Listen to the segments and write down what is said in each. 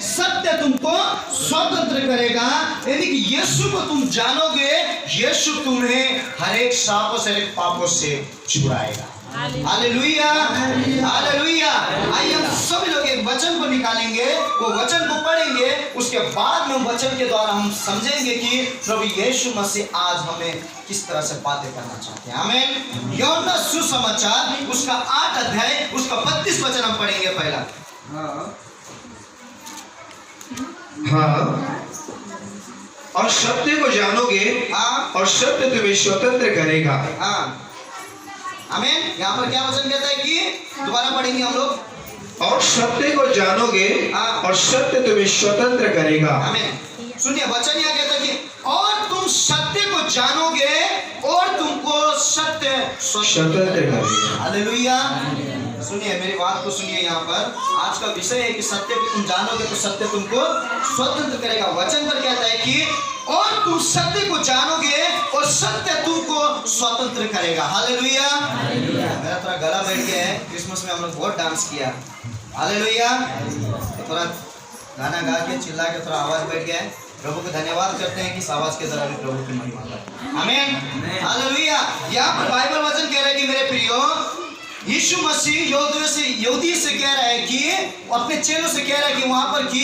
सत्य तुमको स्वतंत्र करेगा। यानी कि यीशु को तुम जानोगे, यीशु तुम्हें हर एक श्रापों से, हर एक पापों से छुड़ाएगा। Hallelujah, hallelujah. आइए हम सभी लोग एक वचन को निकालेंगे, वो वचन को पढ़ेंगे, उसके बाद में वचन के द्वारा हम समझेंगे कि प्रभु यीशु मसीह आज हमें किस तरह से बातें करना चाहते हैं। आमीन। यूहन्ना सुसमाचार उसका 8 अध्याय उसका 32 वचन हम पढ़ेंगे पहला। हाँ, और सत्य को जानोगे और सत्य तुम्हें स्वतंत्र करेगा। हाँ, आमीन। यहाँ पर क्या वचन कहता है कि दोबारा पढ़ेंगे हम लोग। और सत्य को जानोगे और सत्य तुम्हें स्वतंत्र करेगा। आमीन। सुनिए, वचन यहाँ कहता है कि और तुम सत्य को जानोगे और तुमको सत्य स्वतंत्र करेगा। हालेलुया। सुनिए, मेरी बात को सुनिए। यहाँ पर आज का विषय है कि सत्य को तुम जानोगे तो सत्य तुमको स्वतंत्र करेगा। वचन पर कहता है कि और तुम सत्य को जानोगे और सत्य तुमको स्वतंत्र करेगा। हालेलुया। मेरा थोड़ा गला बैठ गया है, क्रिसमस में हम लोग बहुत डांस किया। हालेलुया। तो थोड़ा गाना गा के चिल्ला के थोड़ा आवाज बैठ गया है। प्रभु को धन्यवाद करते हैं कि इस आवाज के द्वारा भी प्रभु की महिमा करते। आमीन, हालेलुया। यहाँ पर बाइबल वचन कह रहा है कि मेरे प्रियो, यीशु मसीह यहूदी से कह रहा है कि अपने चेलों से कह रहा है कि वहां पर कि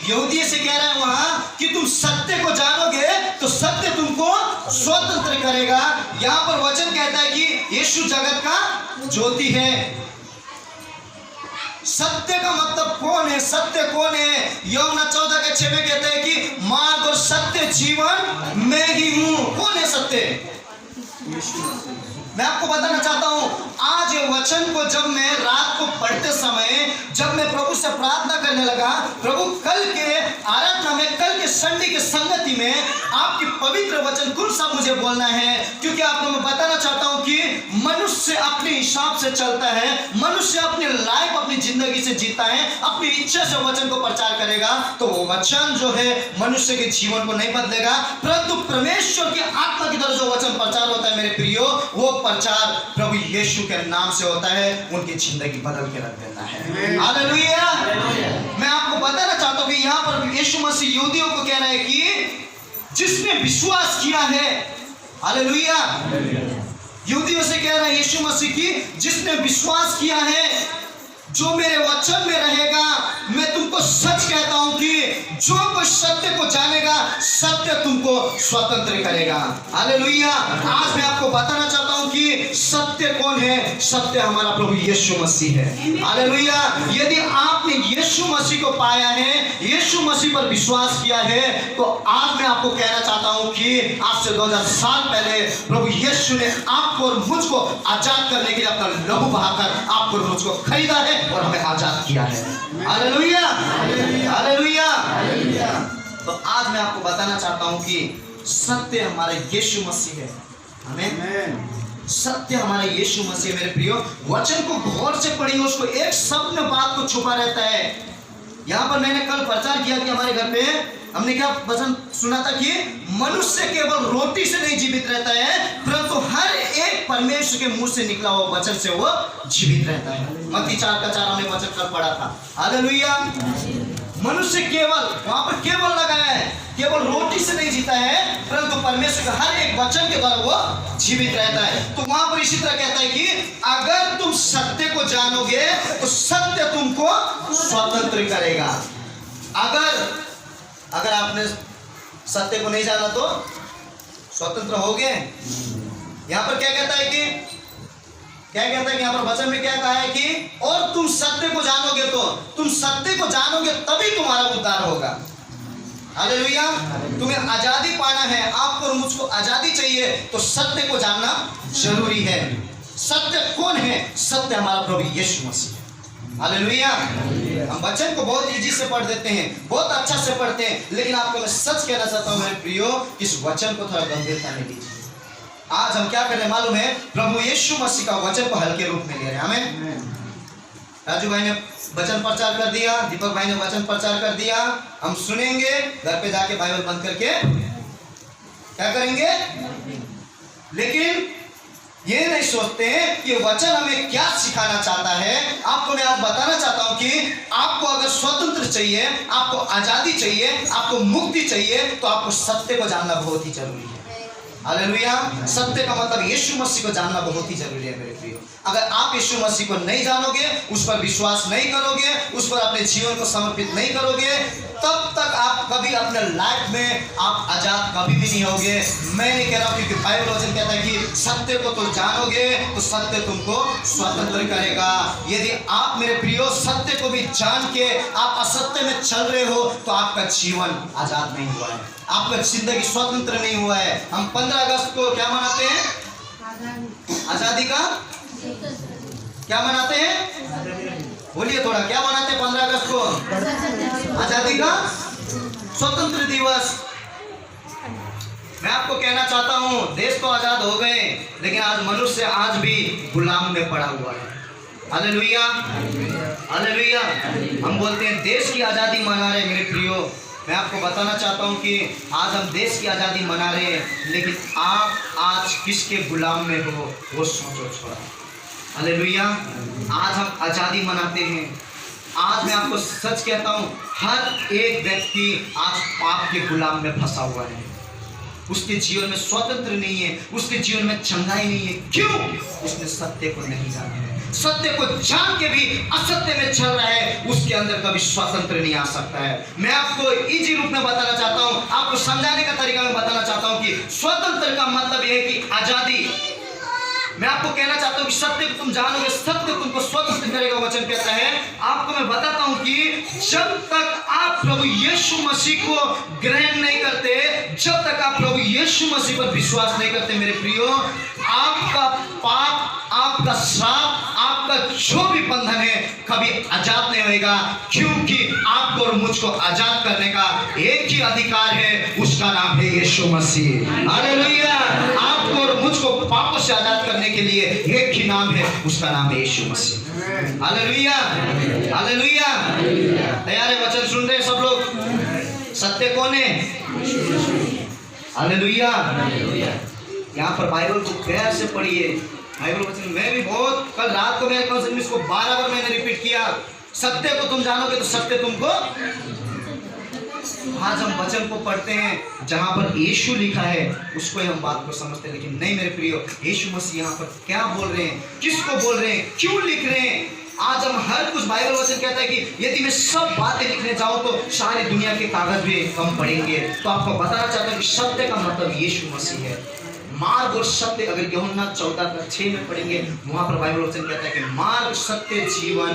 यहूदी से कह रहा है वहां कि तुम सत्य को जानोगे तो सत्य तुमको स्वतंत्र करेगा। यहाँ पर वचन कहता है कि यीशु जगत का ज्योति है। सत्य का मतलब कौन है? सत्य कौन है? यूहन्ना 14:6 में कहता है कि मार्ग और सत्य जीवन मैं ही हूं। कौन है सत्य? मैं आपको बताना चाहता हूं, आज ये वचन को जब मैं रात को पढ़ते समय जब मैं प्रभु से प्रार्थना करने लगा, प्रभु कल के आराधना में, कल के संडे के संगति में आपकी पवित्र वचन कौन सा मुझे बोलना है, क्योंकि आपको मैं बताना चाहता हूं कि मनुष्य अपने हिसाब से चलता है, मनुष्य अपने लाइफ अपनी जिंदगी से जीता है, अपनी इच्छा से वचन को प्रचार करेगा तो वो वचन जो है मनुष्य के जीवन को नहीं बदलेगा, परंतु परमेश्वर की आत्मा की तरफ जो वचन प्रचार होता है मेरे प्रियो, वो प्रचार प्रभु यीशु के नाम से होता है। उनकी जिंदगी बदल के रख देता है। हालेलुया। मैं आपको बताना चाहता हूं कि यहाँ पर यीशु मसीह यहूदियों को कह रहा है कि जिसने विश्वास किया है, हालेलुया, यहूदियों से कह रहा है यीशु मसीह की जिसने विश्वास किया है, जो मेरे वचन में रहेगा, मैं तुमको सच कहता हूं कि जो कोई सत्य को जानेगा सत्य तुमको स्वतंत्र करेगा। हालेलुया। आज मैं आपको बताना चाहता हूं कि सत्य कौन है? सत्य हमारा प्रभु यीशु मसीह है। हालेलुया। यदि आपने यीशु मसीह को पाया है, यीशु मसीह पर विश्वास किया है, तो आज मैं आपको कहना चाहता हूं कि आज से 2000 साल पहले प्रभु यीशु ने आपको और मुझको आजाद करने के लिए अपना लहू बहाकर आपको और मुझको खरीदा है और हमें आजाद किया है। Hallelujah, hallelujah. तो आज मैं आपको बताना चाहता हूं कि सत्य हमारा यीशु मसीह है। आमीन। सत्य हमारा यीशु मसीह। मेरे प्रियो, वचन को गौर से पढ़िए, उसको एक शब्द में बात को छुपा रहता है। यहाँ पर मैंने कल प्रचार किया कि हमारे घर पे हमने क्या वचन सुना था कि मनुष्य केवल रोटी से नहीं जीवित रहता है, परंतु हर एक परमेश्वर के मुंह से निकला हुआ वचन से वो जीवित रहता है। मत्ती 4:4 हमने वचन कल पढ़ा था। हालेलुया। मनुष्य केवल, वहां पर केवल लगाया है, केवल रोटी से नहीं जीता है, परंतु परमेश्वर के हर एक वचन के द्वारा वो जीवित रहता है। तो वहां पर इसी तरह कहता है कि अगर तुम सत्य को जानोगे तो सत्य तुमको स्वतंत्र करेगा। अगर आपने सत्य को नहीं जाना तो स्वतंत्र हो गए। यहाँ पर क्या कहता है कि यहाँ पर वचन में क्या कहा है कि और तुम सत्य को जानोगे तो, तुम सत्य को जानोगे तभी तुम्हारा उद्धार होगा। हालेलुया। तुम्हें आजादी पाना है, आपको और मुझको आजादी चाहिए, तो सत्य को जानना जरूरी है। सत्य कौन है? सत्य हमारा प्रभु यीशु मसीह। हालेलुया। हम वचन को बहुत इजी से पढ़ देते हैं, बहुत अच्छा से पढ़ते हैं, लेकिन आपको मैं सच कहना चाहता हूं मेरे प्रियो, इस वचन को थोड़ा गंभीरता में लीजिए। आज हम क्या कर रहे हैं मालूम है? प्रभु यीशु मसीह का वचन को हल्के रूप में ले रहे हैं। आमीन। राजू भाई ने वचन प्रचार कर दिया, दीपक भाई ने वचन प्रचार कर दिया, हम सुनेंगे, घर पे जाके बाइबल बंद करके क्या करेंगे। लेकिन ये नहीं सोचते हैं कि वचन हमें क्या सिखाना चाहता है। आपको मैं आज बताना चाहता हूं कि आपको अगर स्वतंत्र चाहिए, आपको आजादी चाहिए, आपको मुक्ति चाहिए, तो आपको सत्य को जानना बहुत ही जरूरी है। हालेलुया। सत्य का मतलब यीशु मसीह को जानना बहुत ही जरूरी है मेरे प्रियो। अगर आप यीशु मसीह को नहीं जानोगे, उस पर विश्वास नहीं करोगे, उस पर अपने जीवन को समर्पित नहीं करोगे, तब तक आप कभी अपने लाइफ में आप आजाद कभी भी नहीं होगे। मैं नहीं कह रहा हूं, क्योंकि बाइबल वचन कहता है कि सत्य को तो जानोगे तो सत्य तुमको स्वतंत्र करेगा। यदि आप मेरे प्रियो सत्य को भी जान के आप असत्य में चल रहे हो, तो आपका जीवन आजाद नहीं हुआ है, आपका जिंदगी स्वतंत्र नहीं हुआ है। हम 15 अगस्त को क्या मनाते हैं? आजादी का क्या मनाते हैं? बोलिए थोड़ा, क्या मनाते हैं 15 अगस्त को? आजादी का स्वतंत्र दिवस। मैं आपको कहना चाहता हूं, देश तो आजाद हो गए, लेकिन आज मनुष्य आज भी गुलाम में पड़ा हुआ है। Hallelujah, hallelujah. हम बोलते हैं देश की आजादी मना रहे। मेरे प्रियो, मैं आपको बताना चाहता हूं कि आज हम देश की आज़ादी मना रहे हैं, लेकिन आप आज किसके गुलाम में हो वो सोचो छोड़ा। हालेलुया। आज हम आज़ादी मनाते हैं। आज मैं आपको सच कहता हूं, हर एक व्यक्ति आज पाप के गुलाम में फंसा हुआ है। उसके जीवन में स्वतंत्र नहीं है, उसके जीवन में चंगाई नहीं है। क्यों? उसने सत्य को नहीं जाना है। सत्य को जान के भी असत्य में चल रहा है, उसके अंदर कभी स्वतंत्र नहीं आ सकता है। मैं आपको इजी रूप में बताना चाहता हूं, आपको समझाने का तरीका मैं बताना चाहता हूं कि स्वतंत्र का मतलब यह है कि आजादी। मैं आपको कहना चाहता हूं कि सत्य को तुम जानोगे, सत्य तुमको स्वतंत्र करेगा। वचन कहता है, आपको मैं बताता हूं कि जब तक आप प्रभु यीशु मसीह को ग्रहण नहीं करते, जब तक आप प्रभु यीशु मसीह पर विश्वास नहीं करते, मेरे प्रियो, आपका पाप, आपका श्राप, आपका जो भी बंधन है कभी आजाद नहीं होएगा। क्योंकि आपको और मुझको आजाद करने का एक ही अधिकार है, उसका नाम है यीशु मसीह। हालेलुया। आपको और मुझको पापों से आजाद करने के लिए एक ही नाम है, उसका नाम है यीशु मसीह। Hallelujah, hallelujah. तैयार है? वचन सुन रहे हैं सब लोग? सत्य कौन है? हालेलुया। यहाँ पर बाइबल को प्यार से पढ़िए। बाइबल वचन मैं भी बहुत, कल रात को मेरे कल इसको 12 बार मैंने रिपीट किया। सत्य को तुम जानोगे तो सत्य तुमको। आज हम वचन को पढ़ते हैं, जहां पर यीशु लिखा है उसको ही हम बात को समझते हैं, लेकिन नहीं मेरे प्रियो, यीशु मसीह यहाँ पर क्या बोल रहे हैं, किसको बोल रहे हैं, क्यों लिख रहे हैं। आज हम हर कुछ, बाइबल वचन कहता है कि यदि मैं सब बातें लिखने जाऊं तो सारी दुनिया के कागज भी कम पड़ेंगे। तो आपको बताना चाहता हूं कि सत्य का मतलब यीशु मसीह है। मार्ग और सत्य, अगर यूहन्ना 14:6 में पढ़ेंगे, वहां पर बाइबल वचन कहता है कि मार्ग, सत्य, जीवन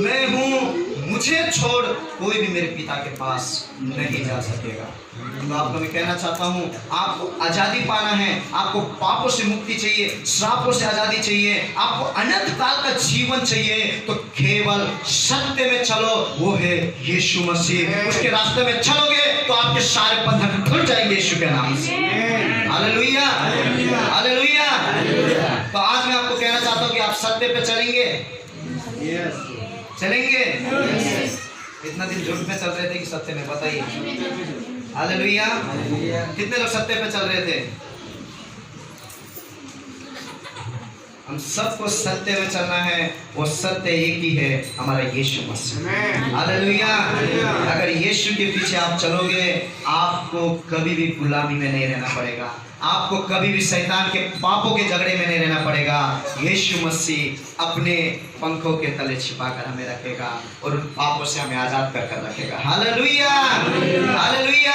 मैं हूं, मुझे छोड़ कोई भी मेरे पिता के पास नहीं जा सकेगा। तो आपको मैं कहना चाहता हूं, आपको आजादी पाना है, आपको पापों से मुक्ति चाहिए, श्रापों से आजादी चाहिए, आपको अनंत काल का जीवन चाहिए, तो केवल सत्य में चलो, वो है यीशु मसीह। उसके रास्ते में चलोगे तो आपके सारे बंधन खुल जाएंगे यीशु के नाम से। Hallelujah, hallelujah. तो आज मैं आपको कहना चाहता हूं कि आप सत्य पे चलेंगे, चलेंगे। इतना दिन झूठ में चल रहे थे कि सत्य में? बताइए। हालेलुया। कितने लोग सत्य पे चल रहे थे? हम सबको सत्य में चलना है, वो सत्य एक ही है, हमारा यीशु मसीह। हालेलुया। अगर यीशु के पीछे आप चलोगे, आपको कभी भी गुलामी में नहीं रहना पड़ेगा, आपको कभी भी शैतान के पापों के झगड़े में नहीं रहना पड़ेगा। यीशु मसीह अपने पंखों के तले छिपाकर हमें रखेगा और उन पापों से हमें आजाद कर रखेगा। Hallelujah, hallelujah.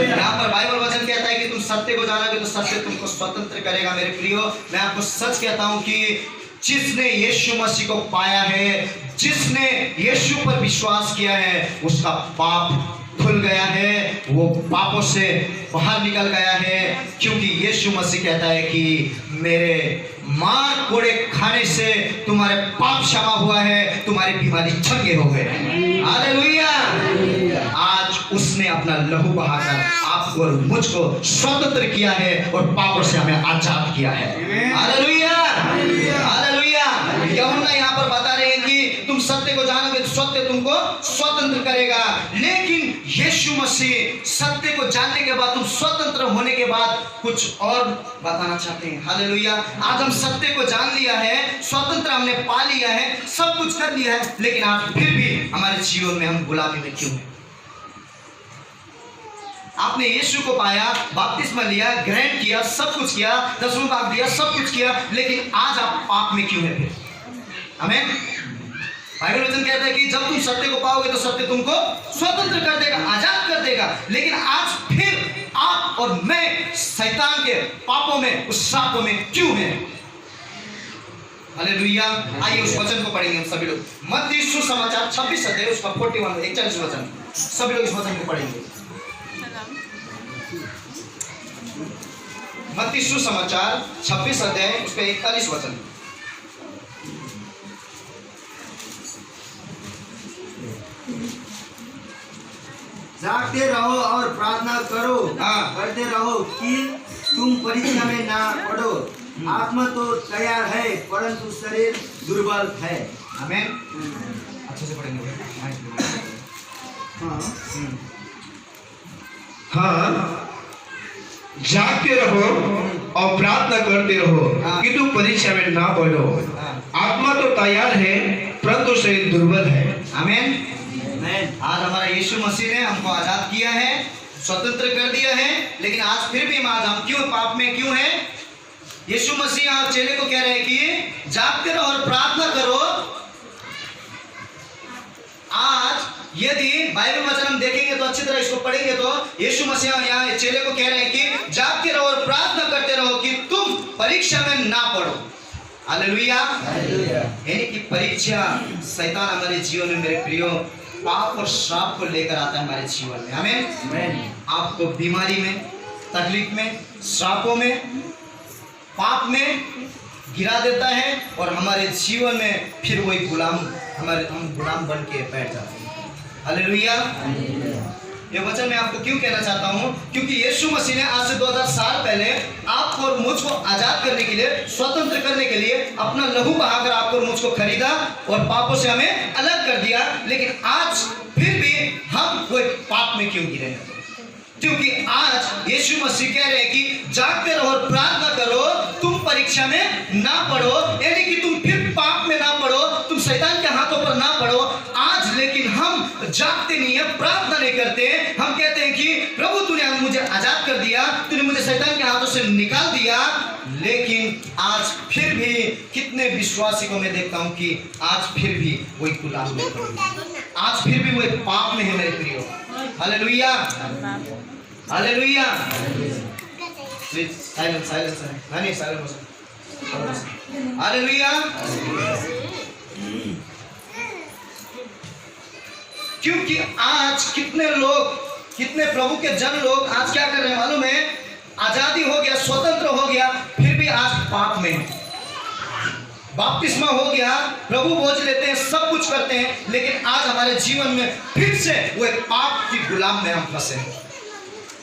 यहाँ पर बाइबल वचन कहता है कि तुम सत्य को जानोगे तो सत्य तुमको स्वतंत्र करेगा। मेरे प्रियो, मैं आपको सच कहता हूँ कि जिसने यीशु मसीह को पाया है, जिसने यीशु पर विश्वास किया है, उसका पाप खुल गया है, वो पापों से बाहर निकल गया है। क्योंकि यीशु मसीह कहता है कि मेरे मार कोड़े खाने से तुम्हारे पाप क्षमा हुआ है, तुम्हारी बीमारी चंगे हो गए। हालेलुया। आज उसने अपना लहू बहाकर आपको और मुझको स्वतंत्र किया है और पापों से हमें आजाद किया है। Hallelujah, hallelujah. यूहन्ना यहाँ पर बता रहे हैं कि तुम सत्य को जानोगे तो सत्य तुमको स्वतंत्र करेगा। लेकिन यीशु मसीह सत्य को को जानने के बाद, तुम स्वतंत्र होने के बाद कुछ और बताना चाहते हैं। हालेलुया। आज हम सत्य को जान लिया है, स्वतंत्र हमने पा लिया है, सब कुछ कर लिया है, लेकिन आज फिर भी हमारे जीवन में हम गुलामी में क्यों हैं? आपने यीशु को पाया, बपतिस्मा लिया, ग्रहण किया, सब कुछ किया, दसवां भाग दिया, सब कुछ किया, लेकिन आज आप पाप में क्यों हैं फिर? आमीन। बाइबल वचन कहता है कि जब तुम सत्य को पाओगे तो सत्य तुमको स्वतंत्र कर देगा, आजाद कर देगा। लेकिन आज फिर आप और मैं शैतान के पापों में, उस श्रापों में क्यों हैं? हालेलुया। आइए उस वचन को पढ़ेंगे हम सभी लोग। मत्ती सुसमाचार 26 अध्याय उसका 41 वचन, सभी लोग इस वचन को पढ़ेंगे। मत्ती सुसमाचार 26 अध्याय उसका 41 वचन। जागते रहो और प्रार्थना करो, करते रहो कि तुम परीक्षा में ना पड़ो। आत्मा तो तैयार है परंतु शरीर दुर्बल है। आमीन। अच्छे से पढ़ेंगे। हाँ, जागते रहो और प्रार्थना करते रहो कि तुम परीक्षा में ना पड़ो। आत्मा तो तैयार है परंतु शरीर दुर्बल है। आमीन। आज हमारा यीशु मसीह ने हमको आजाद किया है, स्वतंत्र कर दिया है, लेकिन आज फिर भी हम क्यों पाप में क्यों हैं? यीशु मसीह आज चेले को कह रहे हैं कि जागते रहो और प्रार्थना करो। आज यदि बाइबल वचन हम देखेंगे तो अच्छी तरह इसको पढ़ेंगे तो यीशु मसीह यहाँ चेले को कह रहे हैं कि जागते रहो और प्रार्थना करते रहो कि तुम परीक्षा में ना पड़ो। हालेलुया। यानी कि परीक्षा शैतान हमारे जीवन में, मेरे प्रियो, पाप और श्राप को लेकर आता है हमारे जीवन में। आमीन। आपको बीमारी में, तकलीफ में, श्रापों में, पाप में गिरा देता है और हमारे जीवन में फिर वही हम गुलाम बन के बैठ जाते हैं। हालेलुया। ये वचन मैं आपको क्यों कहना चाहता हूँ? क्योंकि यीशु मसीह ने आज से 2000 साल पहले आपको और मुझको आजाद करने के लिए, स्वतंत्र करने के लिए अपना लहू बहाकर आपको और मुझको खरीदा और पापों से हमें अलग कर दिया। लेकिन आज फिर भी हम वो पाप में क्यों गिरे हैं? क्योंकि आज यीशु मसीह कह रहे हैं कि जागते रहो और प्रार्थना करो, तुम परीक्षा में ना पड़ो। यानी कि तुम फिर पाप में ना पड़ो, तुम शैतान के हाथों पर ना पड़ो। आज लेकिन हम जागते नहीं है, प्रार्थना नहीं करते। हम कहते हैं कि प्रभु तूने मुझे आजाद कर दिया, तूने मुझे शैतान के हाथों से निकाल दिया। लेकिन आज फिर भी कितने विश्वासी को मैं देखता हूं कि आज फिर भी वही गुलाम में, आज फिर भी वही पाप में है मेरे प्रियो। हालेलुया। हालेलुया। प्लीज साइलेंस नहीं साइलेंस। हालेलुया। क्योंकि आज कितने लोग, कितने प्रभु के जन लोग आज क्या कर रहे हैं मालूम है? आजादी हो गया, स्वतंत्र हो गया, फिर भी आज पाप में है। बपतिस्मा हो गया, प्रभु बोझ लेते हैं, सब कुछ करते हैं, लेकिन आज हमारे जीवन में फिर से वो एक पाप की गुलाम में हम फंसे हैं।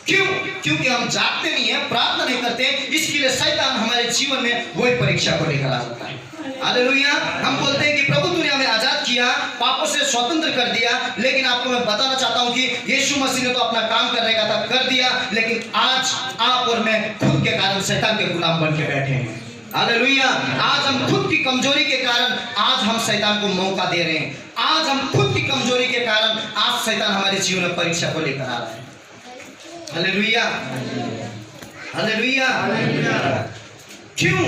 क्यों? क्योंकि हम जागते नहीं है, प्रार्थना नहीं करते। इसके लिए शैतान हमारे जीवन में वही परीक्षा को लेकर आ जाता है। हालेलुया। हम बोलते हैं कि प्रभु तूने हमें आजाद किया, पापों से स्वतंत्र कर दिया, लेकिन आपको मैं बताना चाहता हूं कि यीशु मसीह ने तो अपना काम करने का था, कर दिया, लेकिन आज आप और मैं खुद के कारण शैतान के गुलाम बन के बैठे हैं। हालेलुया। आज हम खुद की कमजोरी के कारण आज हम शैतान को मौका दे रहे हैं। आज हम खुद की कमजोरी के कारण आज शैतान हमारे जीवन में परीक्षा को लेकर आ रहा है। हालेलुया। हालेलुया। क्यों?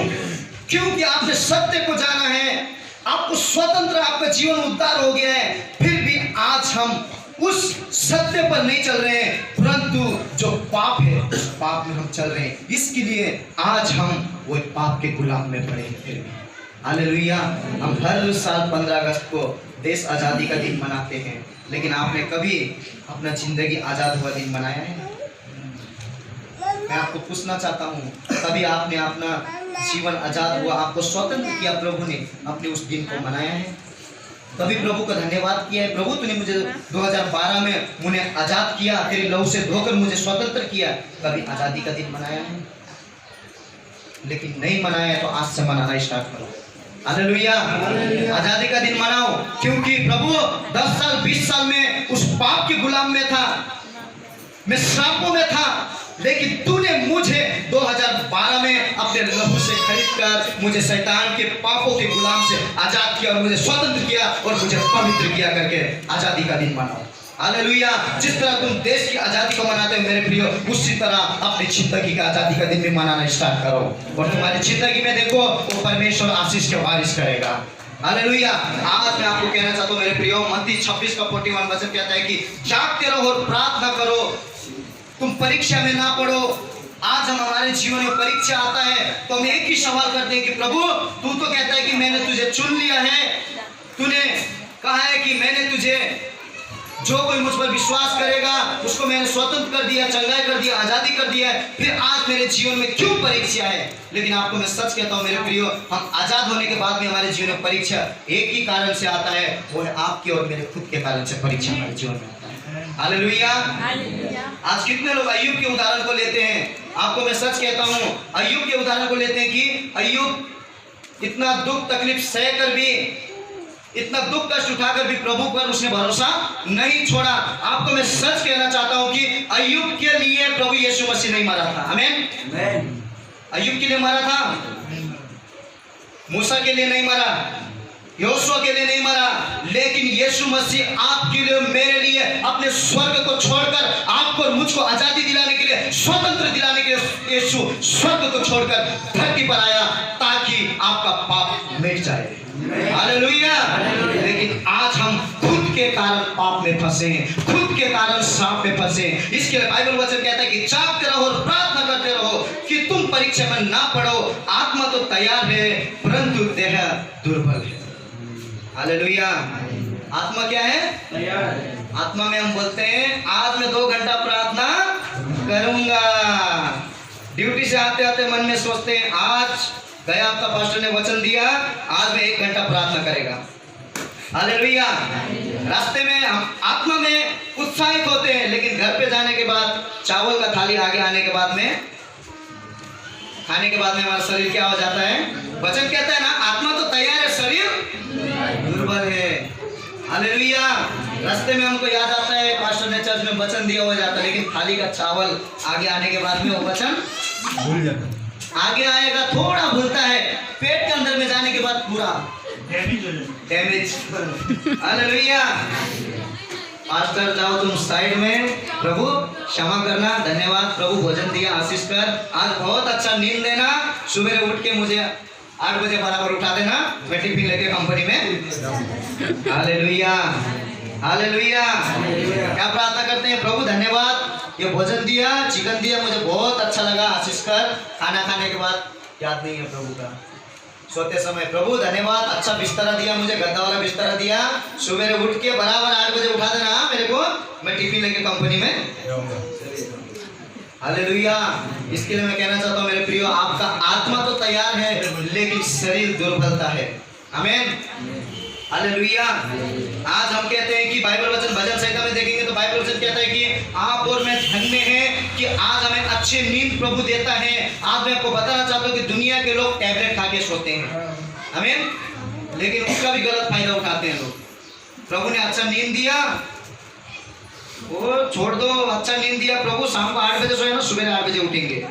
क्योंकि आपने सत्य को जाना है, आपको स्वतंत्र, आपका जीवन उद्धार हो गया है, फिर भी आज हम उस सत्य पर नहीं चल रहे हैं, परंतु जो पाप है उस पाप में हम चल रहे हैं। इसके लिए आज हम वो पाप के गुलाम में पड़े हैं फिर भी। हालेलुया। हम हर साल 15 अगस्त को देश आज़ादी का दिन मनाते हैं, लेकिन आपने कभी अपना जिंदगी आज़ाद हुआ दिन मनाया है? मैं आपको पूछना चाहता हूँ, कभी आपने अपना जीवन आजाद हुआ, आपको स्वतंत्र किया प्रभु ने, अपने उस दिन को मनाया है? कभी प्रभु का धन्यवाद किया है? प्रभु तूने मुझे 2012 में मुझे आजाद किया, तेरे लहू से धोकर मुझे स्वतंत्र किया। कभी आजादी का दिन मनाया है? लेकिन नहीं मनाया है तो आज से मनाना स्टार्ट करो। हालेलुया। आजादी का दिन मनाओ, क्योंकि प्रभु 10 साल 20 साल में उस पाप के गुलाम में था। मैं श्रापों में था, लेकिन तूने मुझे 2012 में अपने लहू से खरीदकर मुझे शैतान के पापों के गुलाम से आजाद किया और मुझे स्वतंत्र किया और मुझे पवित्र किया करके आजादी का दिन मनाओ। हालेलुया। जिस तरह तुम देश की आजादी को मनाते हो मेरे प्रियो, उसी तरह अपनी जिंदगी का आजादी का दिन भी मनाना स्टार्ट करो और तुम्हारी जिंदगी में देखो वो परमेश्वर आशीष के बारिश करेगा। हालेलुया। आज मैं आपको कहना चाहता हूँ मेरे प्रियो, मत्ती 26:41 वचन कहता है कि जागते रहो और प्रार्थना करो, तुम परीक्षा में ना पड़ो। आज हम हमारे जीवन में परीक्षा आता है तो हम एक ही सवाल करते हैं कि प्रभु तू तो कहता है कि मैंने तुझे चुन लिया है, तूने कहा है कि मैंने तुझे, जो कोई मुझ पर विश्वास करेगा उसको मैंने स्वतंत्र कर दिया, चंगाई कर दिया, आजादी कर दिया है, फिर आज मेरे जीवन में क्यों परीक्षा है? लेकिन आपको मैं सच कहता हूँ मेरे प्रियो, हम आजाद होने के बाद भी हमारे जीवन में परीक्षा एक ही कारण से आता है, वो है आपके और मेरे खुद के कारण से परीक्षा हमारे जीवन में आता है। हालेलुया। आज कितने लोग अय्यूब के उदाहरण को लेते हैं? आपको मैं सच कहता हूँ, अय्यूब के उदाहरण को लेते हैं कि अय्यूब इतना दुख तकलीफ सह कर भी, इतना दुख कष्ट उठाकर भी प्रभु पर उसने भरोसा नहीं छोड़ा। आपको मैं सच कहना चाहता हूं कि अय्यूब के लिए प्रभु यीशु मसीह नहीं मरा था। आमीन। अय्यूब के लिए मरा था, मूसा के लिए नहीं मरा, यहोशू के लिए नहीं मरा, लेकिन यीशु मसीह आपके लिए, मेरे लिए अपने स्वर्ग को छोड़कर आपको और मुझको आजादी दिलाने के लिए, स्वतंत्र दिलाने के लिए यीशु स्वर्ग को छोड़कर धरती पर आया ताकि आपका पाप मिट जाए। हालेलुया। लेकिन आज हम खुद के कारण पाप में फंसे हैं, खुद के कारण सांप में फंसे हैं। इसके लिए बाइबल वचन कहता है कि जागते रहो और प्रार्थना करते रहो कि तुम परीक्षा में ना पड़ो। आत्मा तो तैयार है परंतु देह दुर्बल है। हालेलुया। आत्मा क्या है? तैयार। आत्मा में हम बोलते हैं आज मैं 2 घंटा प्रार्थना करूंगा, ड्यूटी से आते आते मन में सोचते हैं आज गया आपका पास्टर ने वचन दिया, आज मैं 1 घंटा प्रार्थना करेगा। हालेलुया। रास्ते में हम आत्मा में उत्साहित होते हैं, लेकिन घर पे जाने के बाद चावल का थाली आगे आने के बाद में, खाने के बाद में हमारा शरीर क्या हो जाता है? वचन कहता है ना, आत्मा तो तैयार है, शरीर दुर्बल है। हालेलुया। रास्ते में हमको याद आता है पास्टर ने चर्च में वचन दिया हो जाता है, लेकिन थाली का चावल आगे आने के बाद में वो वचन भूल जाता है। आगे आएगा थोड़ा भूलता है, पेट के अंदर में जाने के बाद पूरा डैमेज। हालेलुया। पास्टर जाओ तुम साइड में, प्रभु क्षमा करना, धन्यवाद प्रभु भोजन दिया, आशीष कर, आज बहुत अच्छा नींद देना, सुबह उठ के मुझे 8 बजे बराबर उठा देना, मैं टिफिन लेके कंपनी में। हालेलुया। हालेलुया। क्या प्रार्थना करते हैं? प्रभु धन्यवाद, ये भोजन दिया, चिकन दिया, मुझे बहुत अच्छा लगा, आशीष कर। खाना खाने के बाद याद नहीं है प्रभु का, सोते समय प्रभु धन्यवाद, अच्छा बिस्तरा दिया मुझे, गद्दा वाला बिस्तरा दिया, सुबह उठ के बराबर 8 बजे उठा देना मेरे को, मैं टिफिन लेके कंपनी में। हालेलुया। इसके लिए मैं कहना चाहता हूँ मेरे प्रियो, आपका आत्मा तो तैयार है लेकिन शरीर दुर्बलता है। आमीन। हालेलुया। आज हम कहते हैं कि बाइबल वचन भजन संहिता में देखेंगे तो बाइबल वचन कहता है कि आप और मैं धन्य हैं कि आज हमें अच्छी नींद प्रभु देता है। आज मैं आपको बताना चाहता हूँ कि दुनिया के लोग टैबलेट खा के सोते हैं, आमीन, लेकिन उसका भी गलत फायदा उठाते हैं लोग। प्रभु ने अच्छा नींद दिया, वो छोड़ दो, अच्छा नींद दिया प्रभु, शाम को 8 बजे सोए ना, सुबह 8 बजे उठेंगे,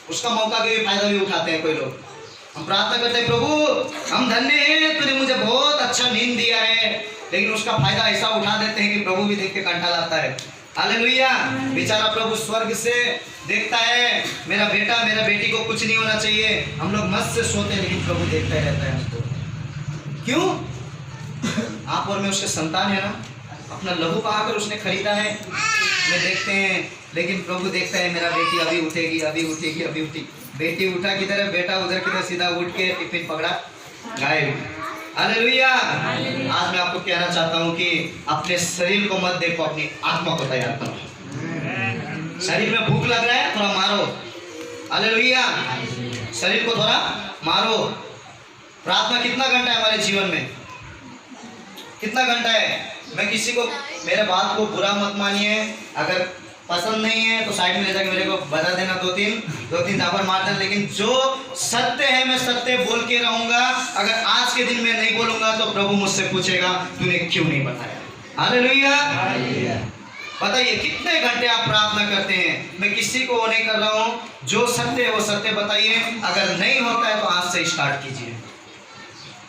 उसका मौका के भी फायदा भी उठाते हैं कोई लोग। हम प्रार्थना करते हैं प्रभु हम धन्य हैं, तूने मुझे बहुत अच्छा नींद दिया है, लेकिन उसका फायदा ऐसा उठा देते हैं कि प्रभु भी देख के कंटाल आता है। हालेलुया। बेचारा प्रभु स्वर्ग से देखता है मेरा बेटा मेरा बेटी को कुछ नहीं होना चाहिए, हम लोग मस्त से सोते हैं, लेकिन प्रभु देखता ही रहता है हमको। क्यों? आप और मैं उसके संतान है ना, अपना लहू पाकर उसने खरीदा है, मैं देखते हैं, लेकिन प्रभु देखता है मेरा बेटी अभी उठेगी, अभी उठेगी, अभी उठेगी। बेटी उठा किधर है, बेटा उधर किधर, सीधा उठ के टिफिन पकड़ा, गायब। हालेलुया। आज मैं आपको कहना चाहता हूँ कि अपने शरीर को मत देखो, अपनी आत्मा को तैयार करो। शरीर में भूख लग रहा है, थोड़ा मारो। हालेलुया। शरीर को थोड़ा मारो। प्रार्थना कितना घंटा है हमारे जीवन में? कितना घंटा है? मैं किसी को, मेरे बात को बुरा मत मानिए, अगर पसंद नहीं है तो साइड में ले जाके मेरे को बता देना, 2-3 दाबर मार देना, लेकिन जो सत्य है मैं सत्य बोल के रहूंगा। अगर आज के दिन मैं नहीं बोलूंगा तो प्रभु मुझसे पूछेगा तूने क्यों नहीं बताया। हालेलुया। बताइए कितने घंटे आप प्रार्थना करते हैं? मैं किसी को वो नहीं कर रहा हूँ, जो सत्य है वो सत्य बताइए। अगर नहीं होता है तो आज से स्टार्ट कीजिए।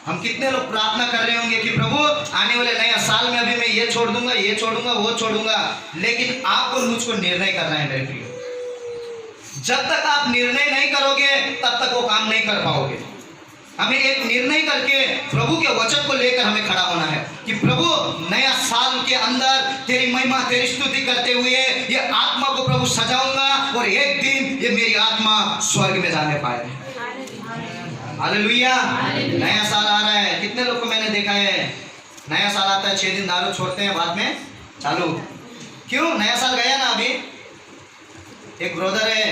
हम कितने लोग प्रार्थना कर रहे होंगे कि प्रभु आने वाले नया साल में अभी मैं ये छोड़ दूंगा, ये छोड़ूंगा, वो छोड़ूंगा, लेकिन आपको मुझको निर्णय करना है मेरे प्रिय। जब तक आप निर्णय नहीं करोगे तब तक वो काम नहीं कर पाओगे। हमें एक निर्णय करके प्रभु के वचन को लेकर हमें खड़ा होना है कि प्रभु नया साल के अंदर तेरी महिमा, तेरी स्तुति करते हुए ये आत्मा को प्रभु सजाऊंगा और एक दिन ये मेरी आत्मा स्वर्ग में जाने पाए। हालेलुया। नया साल आ रहा है, कितने लोग को मैंने देखा है नया साल आता है 6 दिन दारू छोड़ते हैं, बाद में चालू। क्यों? नया साल गया ना अभी। एक ब्रदर है,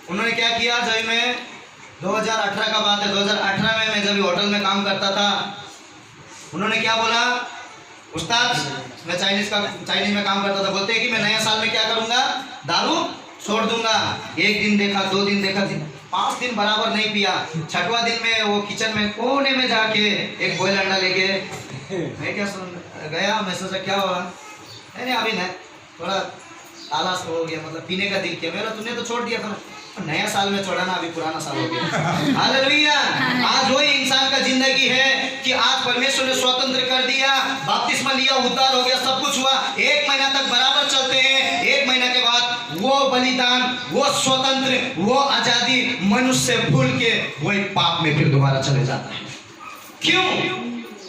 उन्होंने क्या किया, जब मैं 2018 का बात है, 2018 में मैं जब होटल में काम करता था, उन्होंने क्या बोला, उस्ताद मैं चाइनीज में काम करता था, बोलते हैं कि मैं नया साल में क्या करूंगा, दारू छोड़ दूंगा। 1 दिन देखा, 2 दिन देखा, 5 दिन बराबर नहीं पिया। 6वां दिन में वो किचन में कोने में जाके एक बॉयल अंडा लेके मैं क्या गया, मैं सोचा क्या हुआ, नहीं अभी नहीं, थोड़ा आलस हो गया, मतलब पीने का दिल किया। मेरा तुमने तो छोड़ दिया था, नया साल में छोड़ा ना, अभी पुराना साल हो गया। हालेलुया। आज वही इंसान का जिंदगी है कि आज परमेश्वर ने स्वतंत्र कर दिया, बपतिस्मा लिया, उद्धार हो गया, सब कुछ हुआ, 1 महीना तक बराबर चलते हैं। 1 महीना के बाद वो बलिदान, वो स्वतंत्र, वो आजादी मनुष्य भूल के वही पाप में फिर दोबारा चले जाता है। क्यों?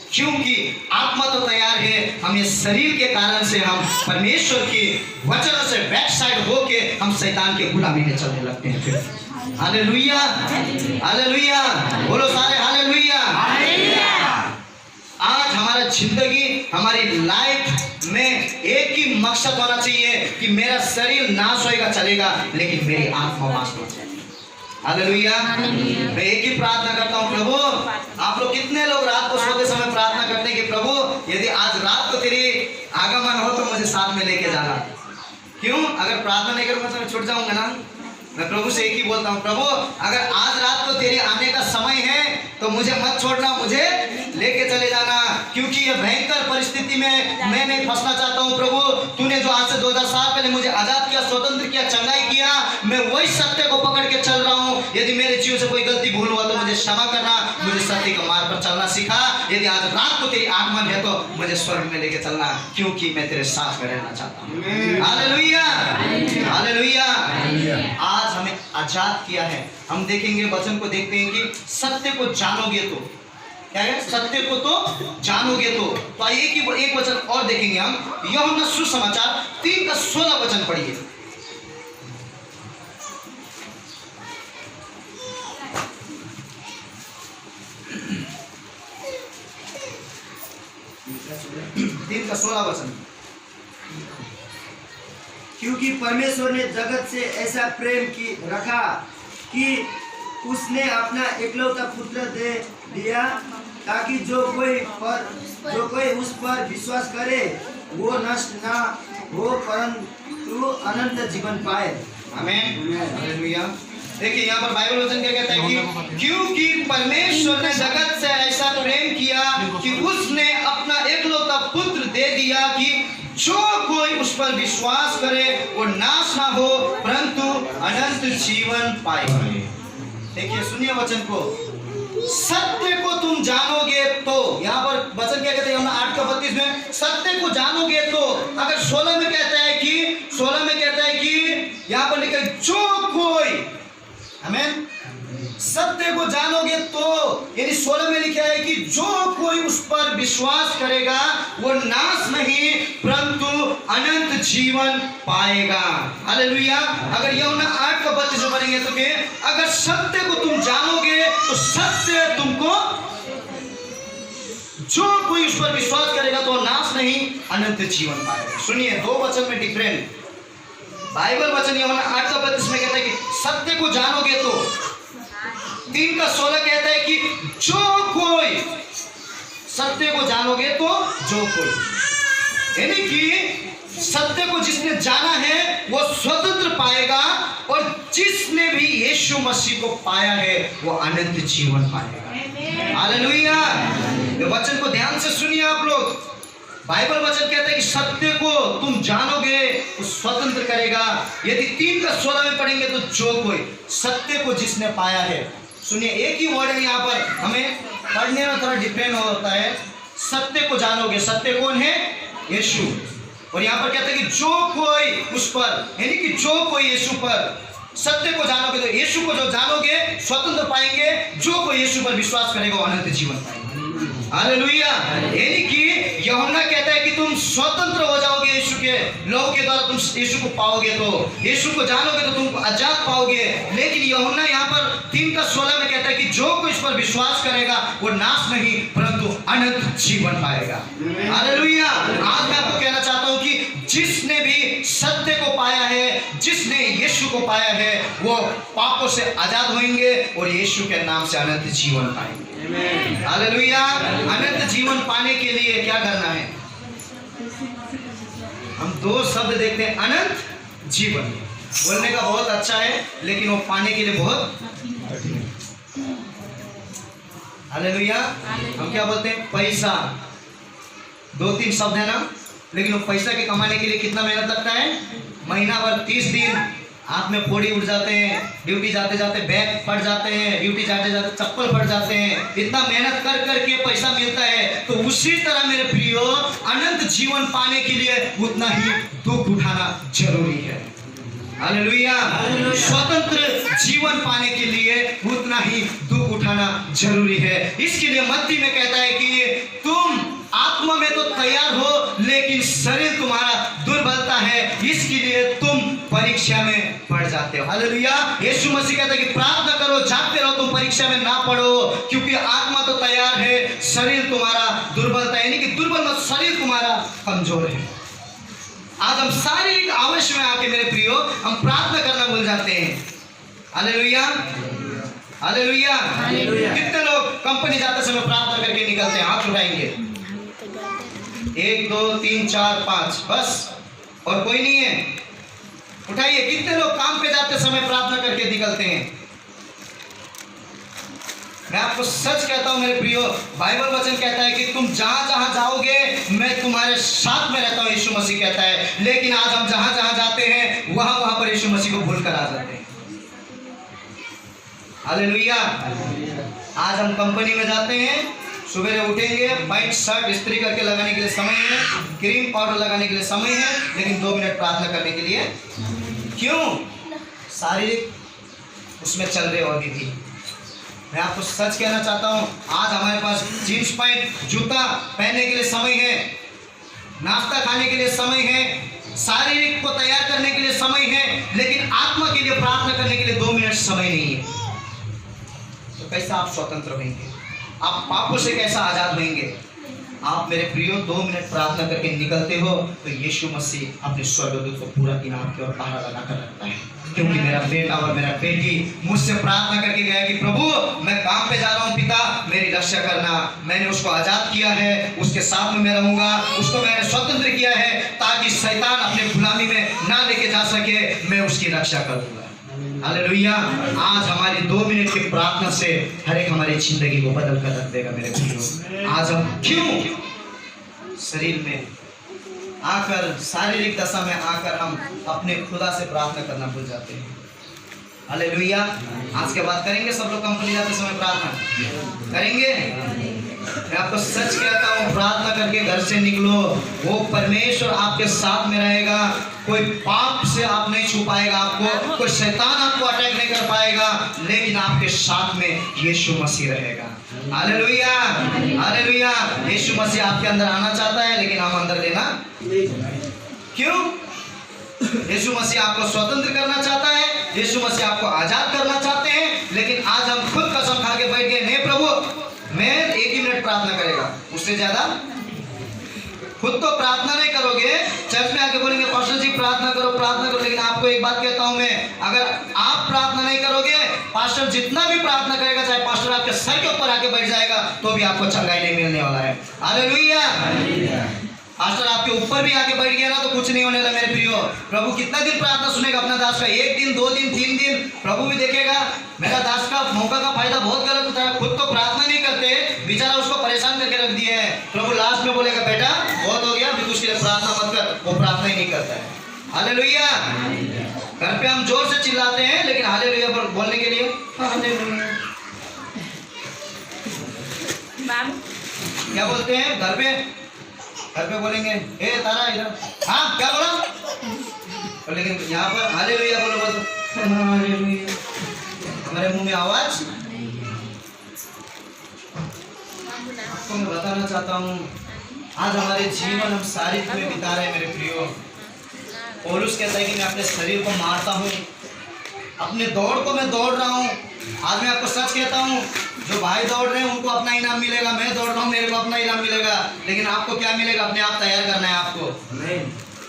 क्योंकि आत्मा तो तैयार है, हम ये शरीर के कारण से हम परमेश्वर के वचनों से बैक साइड होके हम शैतान के गुलामी में चलने लगते हैं फिर। हालेलुया, हालेलुया, बोलो सारे हालेलुया। आज हमारा जिंदगी, हमारी लाइफ में एक ही मकसद होना चाहिए कि मेरा शरीर नाश होएगा चलेगा, लेकिन मेरी आत्मा वास्तव में। हालेलुया। मैं एक ही प्रार्थना करता हूँ, प्रभु आप लोग कितने लोग रात को सोते समय प्रार्थना करते हैं कि प्रभु यदि आज रात को तेरी आगमन हो तो मुझे साथ में लेके जाना। क्यों? अगर प्रार्थना नहीं करूंगा तो मैं छूट जाऊंगा ना। मैं प्रभु से एक ही बोलता हूँ, प्रभु अगर आज रात को तेरे आने का समय है तो मुझे मत छोड़ना, मुझे लेके चले जाना, क्योंकि ये भयंकर परिस्थिति में मैं नहीं फंसना चाहता हूँ। प्रभु तूने जो आज से 2000 साल पहले मुझे आजाद किया, स्वतंत्र किया, चंगाई किया, मैं वही सत्य को पकड़ के चल रहा हूँ। यदि मेरे जीवन से कोई गलती भूल हुआ तो मुझे क्षमा करना, मुझे सत्य के मार्ग पर चलना सिखा। यदि आज रात को तेरी आगमन है तो मुझे स्वर्ग में लेके चलना, क्योंकि मैं तेरे साथ में रहना चाहता हूँ। Hallelujah, hallelujah. आज हमें आजाद किया है। हम देखेंगे, वचन को देखते हैं कि सत्य को जानोगे तो क्या है, सत्य को तो जानोगे तो आइए कि एक वचन और देखेंगे हम, यूहन्ना सुसमाचार 3 का 16 वचन पढ़िए। तीन का 16 वचन। क्योंकि परमेश्वर ने जगत से ऐसा प्रेम की रखा कि उसने अपना एकलौता पुत्र दे दिया, ताकि जो कोई उस पर विश्वास करे वो नष्ट ना हो परंतु अनंत जीवन पाए। आमीन, हालेलुया। देखिए यहाँ पर बाइबल वचन क्या कहता है कि क्योंकि परमेश्वर ने जगत से ऐसा प्रेम किया कि उसने अपना एकलौता पुत्र दे दिया कि जो कोई उस पर विश्वास करे वो नाश ना हो परंतु अनंत जीवन पाए। देखिए सुनिए वचन को, सत्य को तुम जानोगे तो, यहाँ पर वचन क्या कहते हैं, 8:32 में सत्य को जानोगे तो। अगर 16 में कहता है कि यहाँ पर लिखा है जो कोई, आमीन, सत्य को जानोगे तो, यानी 16 में लिखा है कि जो कोई उस पर विश्वास करेगा वो नाश नहीं परंतु अनंत जीवन पाएगा। हालेलुया। अगर यूहन्ना 8:32 में पढ़ेंगे तो अगर सत्य को तुम जानोगे तो सत्य तुमको, जो कोई उस पर विश्वास करेगा तो नाश नहीं अनंत जीवन पाएगा। सुनिए, 2 वचन में डिफरेंट। बाइबल वचन यूहन्ना 8:32 में कहता है कि सत्य को जानोगे तो, 3 का 16 कहता है कि जो कोई, सत्य को जानोगे तो जो कोई, यानी कि सत्य को जिसने जाना है वो स्वतंत्र पाएगा और जिसने भी यीशु मसीह को पाया है वो अनंत जीवन पाएगा। हालेलुया। वचन को ध्यान से सुनिए आप लोग, बाइबल वचन कहता है कि सत्य को तुम जानोगे वो स्वतंत्र करेगा। यदि 3:16 में पढ़ेंगे तो जो कोई सत्य को जिसने पाया है, सुनिए एक ही वर्ड है यहाँ पर, हमें पढ़ने में थोड़ा डिफरेंट होता है। सत्य को जानोगे, सत्य कौन है? यीशु। और यहाँ पर कहता है कि जो कोई उस पर, यानी कि जो कोई यीशु पर, सत्य को जानोगे तो यीशु को जो जानोगे स्वतंत्र पाएंगे, जो कोई यीशु पर विश्वास करेगा वो अनंत जीवन पाएंगे। हालेलुया। यानी कि यूहन्ना कहता है कि तुम स्वतंत्र हो जाओगे यीशु के लोगों के द्वारा, तुम यीशु को पाओगे तो, यीशु को जानोगे तो तुम आजाद पाओगे। लेकिन यूहन्ना यहाँ पर 3:16 में कहता है कि जो कोई इस पर विश्वास करेगा वो नाश नहीं परंतु अनंत जीवन पाएगा। हालेलुया। आज मैं आपको कहना चाहता हूँ कि जिसने भी सत्य को पाया है, जिसने यीशु को पाया है, वो पापों से आजाद होंगे और यीशु के नाम से अनंत जीवन पाएंगे। हालेलुया। अनंत जीवन पाने के लिए क्या करना है? हम 2 शब्द देखते हैं, अनंत जीवन। बोलने का बहुत अच्छा है लेकिन वो पाने के लिए बहुत कठिन है। हालेलुया। हम क्या बोलते हैं? पैसा। 2-3 शब्द है ना, लेकिन वो पैसा के कमाने के लिए कितना मेहनत लगता है? महीना भर 30 दिन हाथ में फोड़ी उड़ जाते हैं, ड्यूटी जाते जाते बैग फट जाते हैं, ड्यूटी जाते जाते चप्पल फट जाते हैं, इतना मेहनत कर करके पैसा मिलता है। तो उसी तरह मेरे प्रियो अनंत जीवन पाने के लिए उतना ही दुख उठाना जरूरी है। हालेलुया। स्वतंत्र जीवन पाने के लिए उतना ही दुख उठाना जरूरी है। इसके लिए मत्ती में कहता है कि तुम आत्मा में तो तैयार हो लेकिन शरीर तुम्हारा दुर्बलता है, इसके लिए तुम परीक्षा में पड़ जाते हो। हालेलुया। यीशु मसीह कहता है कि प्रार्थना करो, जागते रहो, तुम परीक्षा में ना पड़ो, क्योंकि आत्मा तो तैयार है, शरीर तुम्हारा दुर्बलता, यानी कि दुर्बल मत, शरीर तुम्हारा कमजोर है। आज हम शारीरिक आवश्य में आके मेरे प्रियो हम प्रार्थना करना भूल जाते हैं। हालेलुया। हालेलुया। कितने लोग कंपनी जाते समय प्रार्थना करके निकलते हैं? हाथ उठाएंगे। 1 2 3 4 5 बस, और कोई नहीं है? उठाइए। कितने लोग काम पे जाते समय प्रार्थना करके निकलते हैं? मैं आपको सच कहता हूं मेरे प्रियो, बाइबल वचन कहता है कि तुम जहां जहां जाओगे मैं तुम्हारे साथ में रहता हूं, यीशु मसीह कहता है। लेकिन आज हम जहां जहां जाते हैं वहां वहां पर यीशु मसीह को भूल कर आ जाते हैं। हालेलुया। आज हम कंपनी में जाते हैं, सुबह उठेंगे, पैंट शर्ट इस्त्री करके लगाने के लिए समय है, क्रीम पाउडर लगाने के लिए समय है, लेकिन 2 मिनट प्रार्थना करने के लिए क्यों? शारीरिक उसमें चल रहे हो अभी भी। मैं आपको सच कहना चाहता हूं, आज हमारे पास जींस पैंट जूता पहनने के लिए समय है, नाश्ता खाने के लिए समय है, शारीरिक को तैयार करने के लिए समय है, लेकिन आत्मा के लिए प्रार्थना करने के लिए 2 मिनट समय नहीं है। तो कैसा आप स्वतंत्र होंगे? आप पापों से कैसा आजाद होंगे? आप मेरे प्रियो 2 मिनट प्रार्थना करके निकलते हो तो यीशु मसीह अपने स्वर्गदूत को पूरा दिन आपकी ओर पहरा लगा कर रखता है, क्योंकि मेरा बेटा और मेरा बेटी मुझसे प्रार्थना करके गया कि प्रभु मैं काम पे जा रहा हूँ, पिता मेरी रक्षा करना। मैंने उसको आजाद किया है, उसके साथ में मैं रहूंगा, उसको मैंने स्वतंत्र किया है ताकि शैतान अपने गुलामी में ना लेके जा सके, मैं उसकी रक्षा करूंगा। हालेलुया। आज हमारी 2 मिनट की प्रार्थना से हर एक हमारी जिंदगी को बदल कर रख देगा मेरे भाइयों। आज हम क्यों शरीर में आकर, शारीरिक दशा में आकर हम अपने खुदा से प्रार्थना करना भूल जाते हैं? हालेलुया। आज के बाद करेंगे सब लोग कंपनी जाते समय प्रार्थना करेंगे? मैं आपको सच कहता हूँ, प्रार्थना करके घर से निकलो, वो परमेश्वर आपके साथ में रहेगा। कोई पाप से आप नहीं छू पाएगा, आपको कोई शैतान आपको अटैक नहीं कर पाएगा, लेकिन आपके साथ में यीशु मसीह रहेगा। हालेलुया। हालेलुया। यीशु मसीह आपके अंदर आना चाहता है, लेकिन हम अंदर लेना क्यों? यीशु मसीह आपको स्वतंत्र करना चाहता है, यीशु मसीह आपको आजाद करना चाहते हैं, लेकिन आज हम खुद कसम खा के बैठ गए, नहीं प्रभु मैं 1 ही मिनट प्रार्थना करेगा, उससे ज्यादा खुद तो प्रार्थना नहीं करोगे। चर्च में आके बोलेंगे पास्टर जी प्रार्थना करो, प्रार्थना करो, लेकिन आपको एक बात कहता हूं मैं, अगर आप प्रार्थना नहीं करोगे, पास्टर जितना भी प्रार्थना करेगा, चाहे पास्टर आपके सर के ऊपर आके बैठ जाएगा, तो भी आपको चंगाई नहीं मिलने वाला है। हालेलुया। पास्टर आपके ऊपर भी आके बैठ गया ना तो कुछ नहीं होने वाला मेरे प्रियो। प्रभु कितना दिन प्रार्थना सुनेगा अपना दास का? 1 दिन, 2 दिन, 3 दिन, प्रभु भी देखेगा मेरा दास का मौका का फायदा बहुत गलत होता है, खुद तो प्रार्थना नहीं करते, बेचारा उसको परेशान करके रख दिया है। प्रभु लास्ट में बोलेगा बेटा बहुत हो गया, इसलिए प्रार्थना मत कर, वो प्रार्थना ही नहीं करता है। हालेलुया। घर पे हम जोर से चिल्लाते हैं, लेकिन हालेलुया बोलने के लिए हालेलुया क्या बोलते हैं? घर पे बोलेंगे ए तारा इधर, हाँ क्या बोला, लेकिन यहाँ पर हालेलुया बोलो हालेलुया, हमारे मुंह में आवाज। आपको मैं बताना चाहता हूँ, आज हमारे जीवन हम सारी में बिता रहे हैं मेरे प्रियो। पौलुस कहता है कि मैं अपने शरीर को मारता हूँ, अपने दौड़ को मैं दौड़ रहा हूँ। आज मैं आपको सच कहता हूँ, जो भाई दौड़ रहे हैं उनको अपना इनाम मिलेगा, मैं दौड़ रहा हूँ मेरे को अपना इनाम मिलेगा, लेकिन आपको क्या मिलेगा? अपने आप तैयार करना है आपको।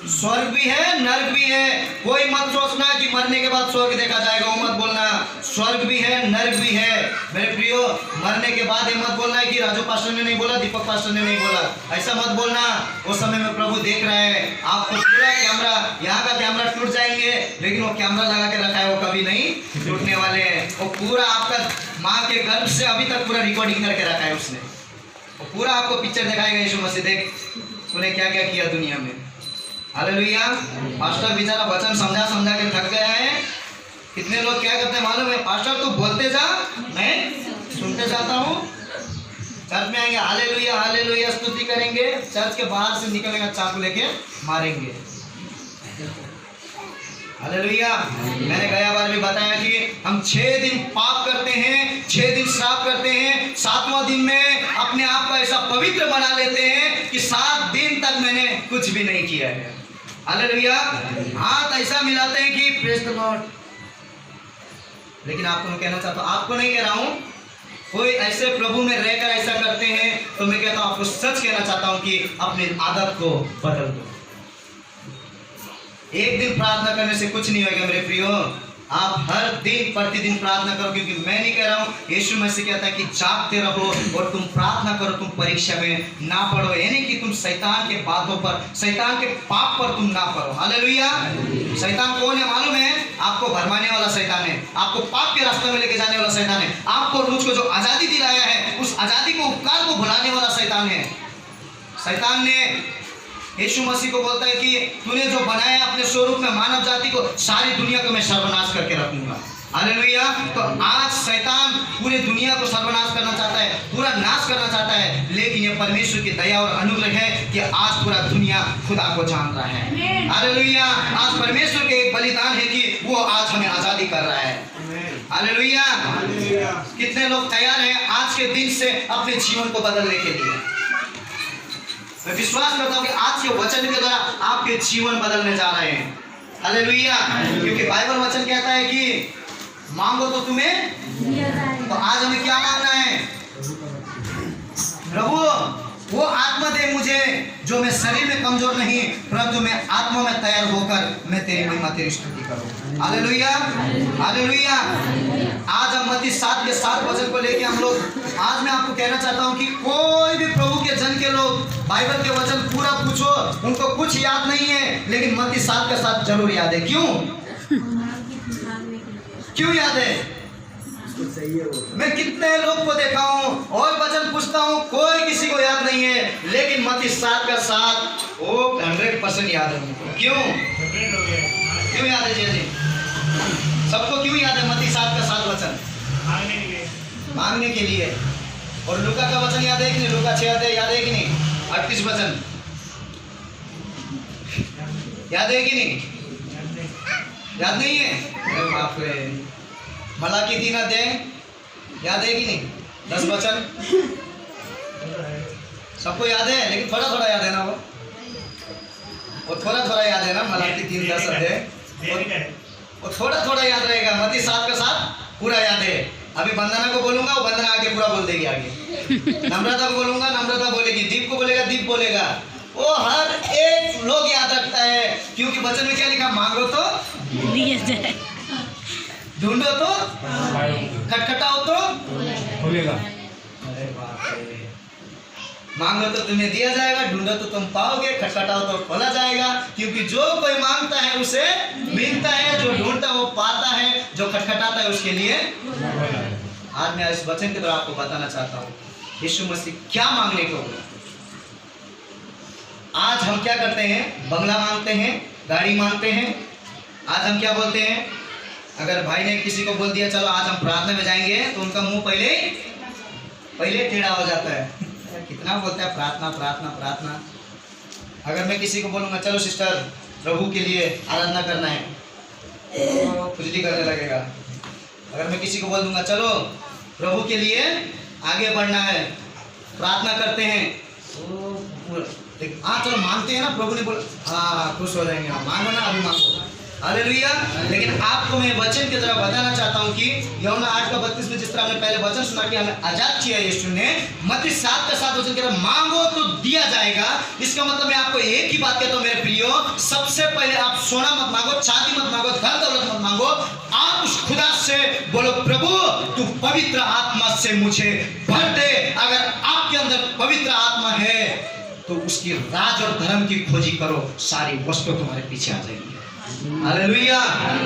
स्वर्ग भी है, नर्क भी है। कोई मत सोचना कि मरने के बाद स्वर्ग देखा जाएगा, वो मत बोलना। स्वर्ग भी है, नर्क भी है मेरे प्रियो। मरने के बाद ये मत बोलना है कि राजू पास्टर ने नहीं बोला, दीपक पास्टर ने नहीं बोला, ऐसा मत बोलना। उस समय में प्रभु देख रहे हैं आपको। पूरा कैमरा, यहाँ का कैमरा टूट जाएंगे, लेकिन वो कैमरा लगा के रखा है, वो कभी नहीं टूटने वाले हैं। वो पूरा आपका माँ के गर्भ से अभी तक पूरा रिकॉर्डिंग करके रखा है उसने। वो पूरा आपको पिक्चर दिखाएगा यीशु मसीह, देख तूने क्या क्या किया दुनिया में। हालेलुया। पास्टर बेचारा वचन समझा समझा के थक गया है। कितने लोग क्या करते हैं मालूम है? पास्टर तू बोलते जा, मैं सुनते जाता हूँ। चर्च में आएंगे हालेलुया हालेलुया स्तुति करेंगे, चर्च के बाहर से निकलेगा चाकू लेके मारेंगे। हालेलुया। मैंने गया बार भी बताया कि हम 6 दिन पाप करते हैं, 6 दिन श्राप करते हैं, 7वां दिन में अपने आप को ऐसा पवित्र बना लेते हैं कि 7 दिन तक मैंने कुछ भी नहीं किया है। हालेलुया। हाथ ऐसा मिलाते हैं कि प्रेज द लॉर्ड। लेकिन आपको मैं कहना चाहता हूँ, आपको नहीं कह रहा हूँ, कोई ऐसे प्रभु में रहकर ऐसा करते हैं तो मैं कहता हूँ, आपको सच कहना चाहता हूँ कि अपनी आदत को बदल दो। एक दिन प्रार्थना करने से कुछ नहीं होगा मेरे प्रियो। आप हर दिन प्रतिदिन प्रार्थना करो, क्योंकि मैं नहीं कह रहा हूँ, यीशु मसीह कहता है कि जागते रहो और तुम प्रार्थना करो, तुम परीक्षा में ना पड़ो। यानी कि तुम शैतान के बातों पर, शैतान के पाप पर तुम ना पड़ो। हालेलुया। शैतान कौन है मालूम है? आपको भरमाने वाला शैतान है, आपको पाप के रास्ते में लेके जाने वाला शैतान है, आपको और मुझको जो आजादी दिलाया है उस आजादी को, उपकार को भुलाने वाला शैतान है। शैतान ने यीशु मसीह को बोलता है कि तूने जो बनाया अपने स्वरूप में मानव जाति को, सारी दुनिया को मैं सर्वनाश करके रखूंगा। हालेलुया। तो आज शैतान पूरी दुनिया को सर्वनाश करना चाहता है, पूरा नाश करना चाहता है, लेकिन ये परमेश्वर की दया और अनुग्रह है कि आज पूरा दुनिया खुदा को जान रहा है। हालेलुया। आज परमेश्वर के एक बलिदान है कि वो आज हमें आजादी कर रहा है। हालेलुया। कितने लोग तैयार हैं आज के दिन से अपने जीवन को बदलने के लिए? मैं विश्वास करता हूँ कि आज के वचन के द्वारा आपके जीवन बदलने जा रहे हैं। हालेलुया। क्योंकि बाइबल वचन कहता है कि मांगो तो तुम्हें। तो आज हमें क्या मांगना है? प्रभु वो आत्मा दे मुझे जो मैं शरीर में कमजोर नहीं, परंतु मैं आत्मा में तैयार होकर मैं तेरी महिमा तेरी स्तुति करूं। Hallelujah hallelujah. आज हम मत्ती 7 के 7 वचन को लेके हम लोग, आज मैं आपको कहना चाहता हूं कि कोई भी प्रभु के जन के लोग बाइबल के वचन पूरा पूछो, उनको कुछ याद नहीं है, लेकिन मत्ती 7 के 7 जरूर याद है। क्यों याद है? मैं कितने लोग को देखा हूँ और वचन पूछता हूँ, कोई किसी को याद नहीं है, लेकिन मत्ती 7 का 7 वो 100% याद है। क्यों याद है जी? सबको क्यों याद है मत्ती 7 का 7 वचन? मांगने के लिए। और लूका का वचन याद है कि नहीं? लूका 6 याद है कि नहीं? 38 वचन याद है कि नहीं? याद नहीं है? अरे बाप रे। मलाकी 3 याद है कि नहीं? 10 वचन सबको याद है, लेकिन थोड़ा थोड़ा याद है ना। वो थोड़ा थोड़ा याद है ना। मलाकी 3:10 वो थोड़ा थोड़ा याद रहेगा। मत्ती 7 का 7 पूरा याद है। अभी वंदना को बोलूंगा, वो वंदना आगे पूरा बोल देगी आगे। नम्रता को बोलूंगा, नम्रता बोलेगी। दीप को बोलेगा, दीप बोलेगा। वो हर एक लोग याद रखता है, क्योंकि वचन में क्या लिखा? मांगो तो दिया जाए, ढूंढो तो, खटखटाओ तो खुलेगा। अरे बाप रे। मांगो तो तुम्हें दिया जाएगा, ढूंढो तो तुम पाओगे, खटखटाओ तो खोला जाएगा। क्योंकि जो कोई मांगता है उसे मिलता है, जो ढूंढता है वो पाता है, जो खटखटाता है उसके लिए। आज मैं इस वचन के द्वारा आपको बताना चाहता हूँ यीशु मसीह क्या मांगने को बोला। आज हम क्या करते हैं, बंगला मांगते हैं, गाड़ी मांगते हैं। आज हम क्या बोलते हैं, अगर भाई ने किसी को बोल दिया चलो आज हम प्रार्थना में जाएंगे, तो उनका मुंह पहले टेढ़ा हो जाता है। कितना बोलता है प्रार्थना प्रार्थना प्रार्थना। अगर मैं किसी को बोलूँगा चलो सिस्टर प्रभु के लिए आराधना करना है, तो खुजली करने लगेगा। अगर मैं किसी को बोल दूंगा चलो प्रभु के लिए आगे बढ़ना है, प्रार्थना करते हैं, हाँ चलो मांगते हैं ना, प्रभु ने बोला हाँ खुश हो जाएंगे, हाँ मांगो ना, अभी मांगो, हालेलुया। लेकिन आपको मैं वचन की तरह बताना चाहता हूँ कि यूहन्ना 8:32 में जिस तरह हमने पहले वचन सुना कि हमें आजाद किया यीशु ने, मत्ती 7:7 वचन कहता है मांगो तो दिया जाएगा। इसका मतलब मैं आपको एक ही बात कहता हूँ मेरे प्रियो, सबसे पहले आप सोना मत मांगो, चांदी मत मांगो, धन दौलत मत मांगो। आप उस खुदा से बोलो प्रभु तू पवित्र आत्मा से मुझे भर दे। अगर आपके अंदर पवित्र आत्मा है तो उसकी राज और धर्म की खोजी करो, सारी वस्तु तुम्हारे पीछे आ जाएगी। हालेलुया।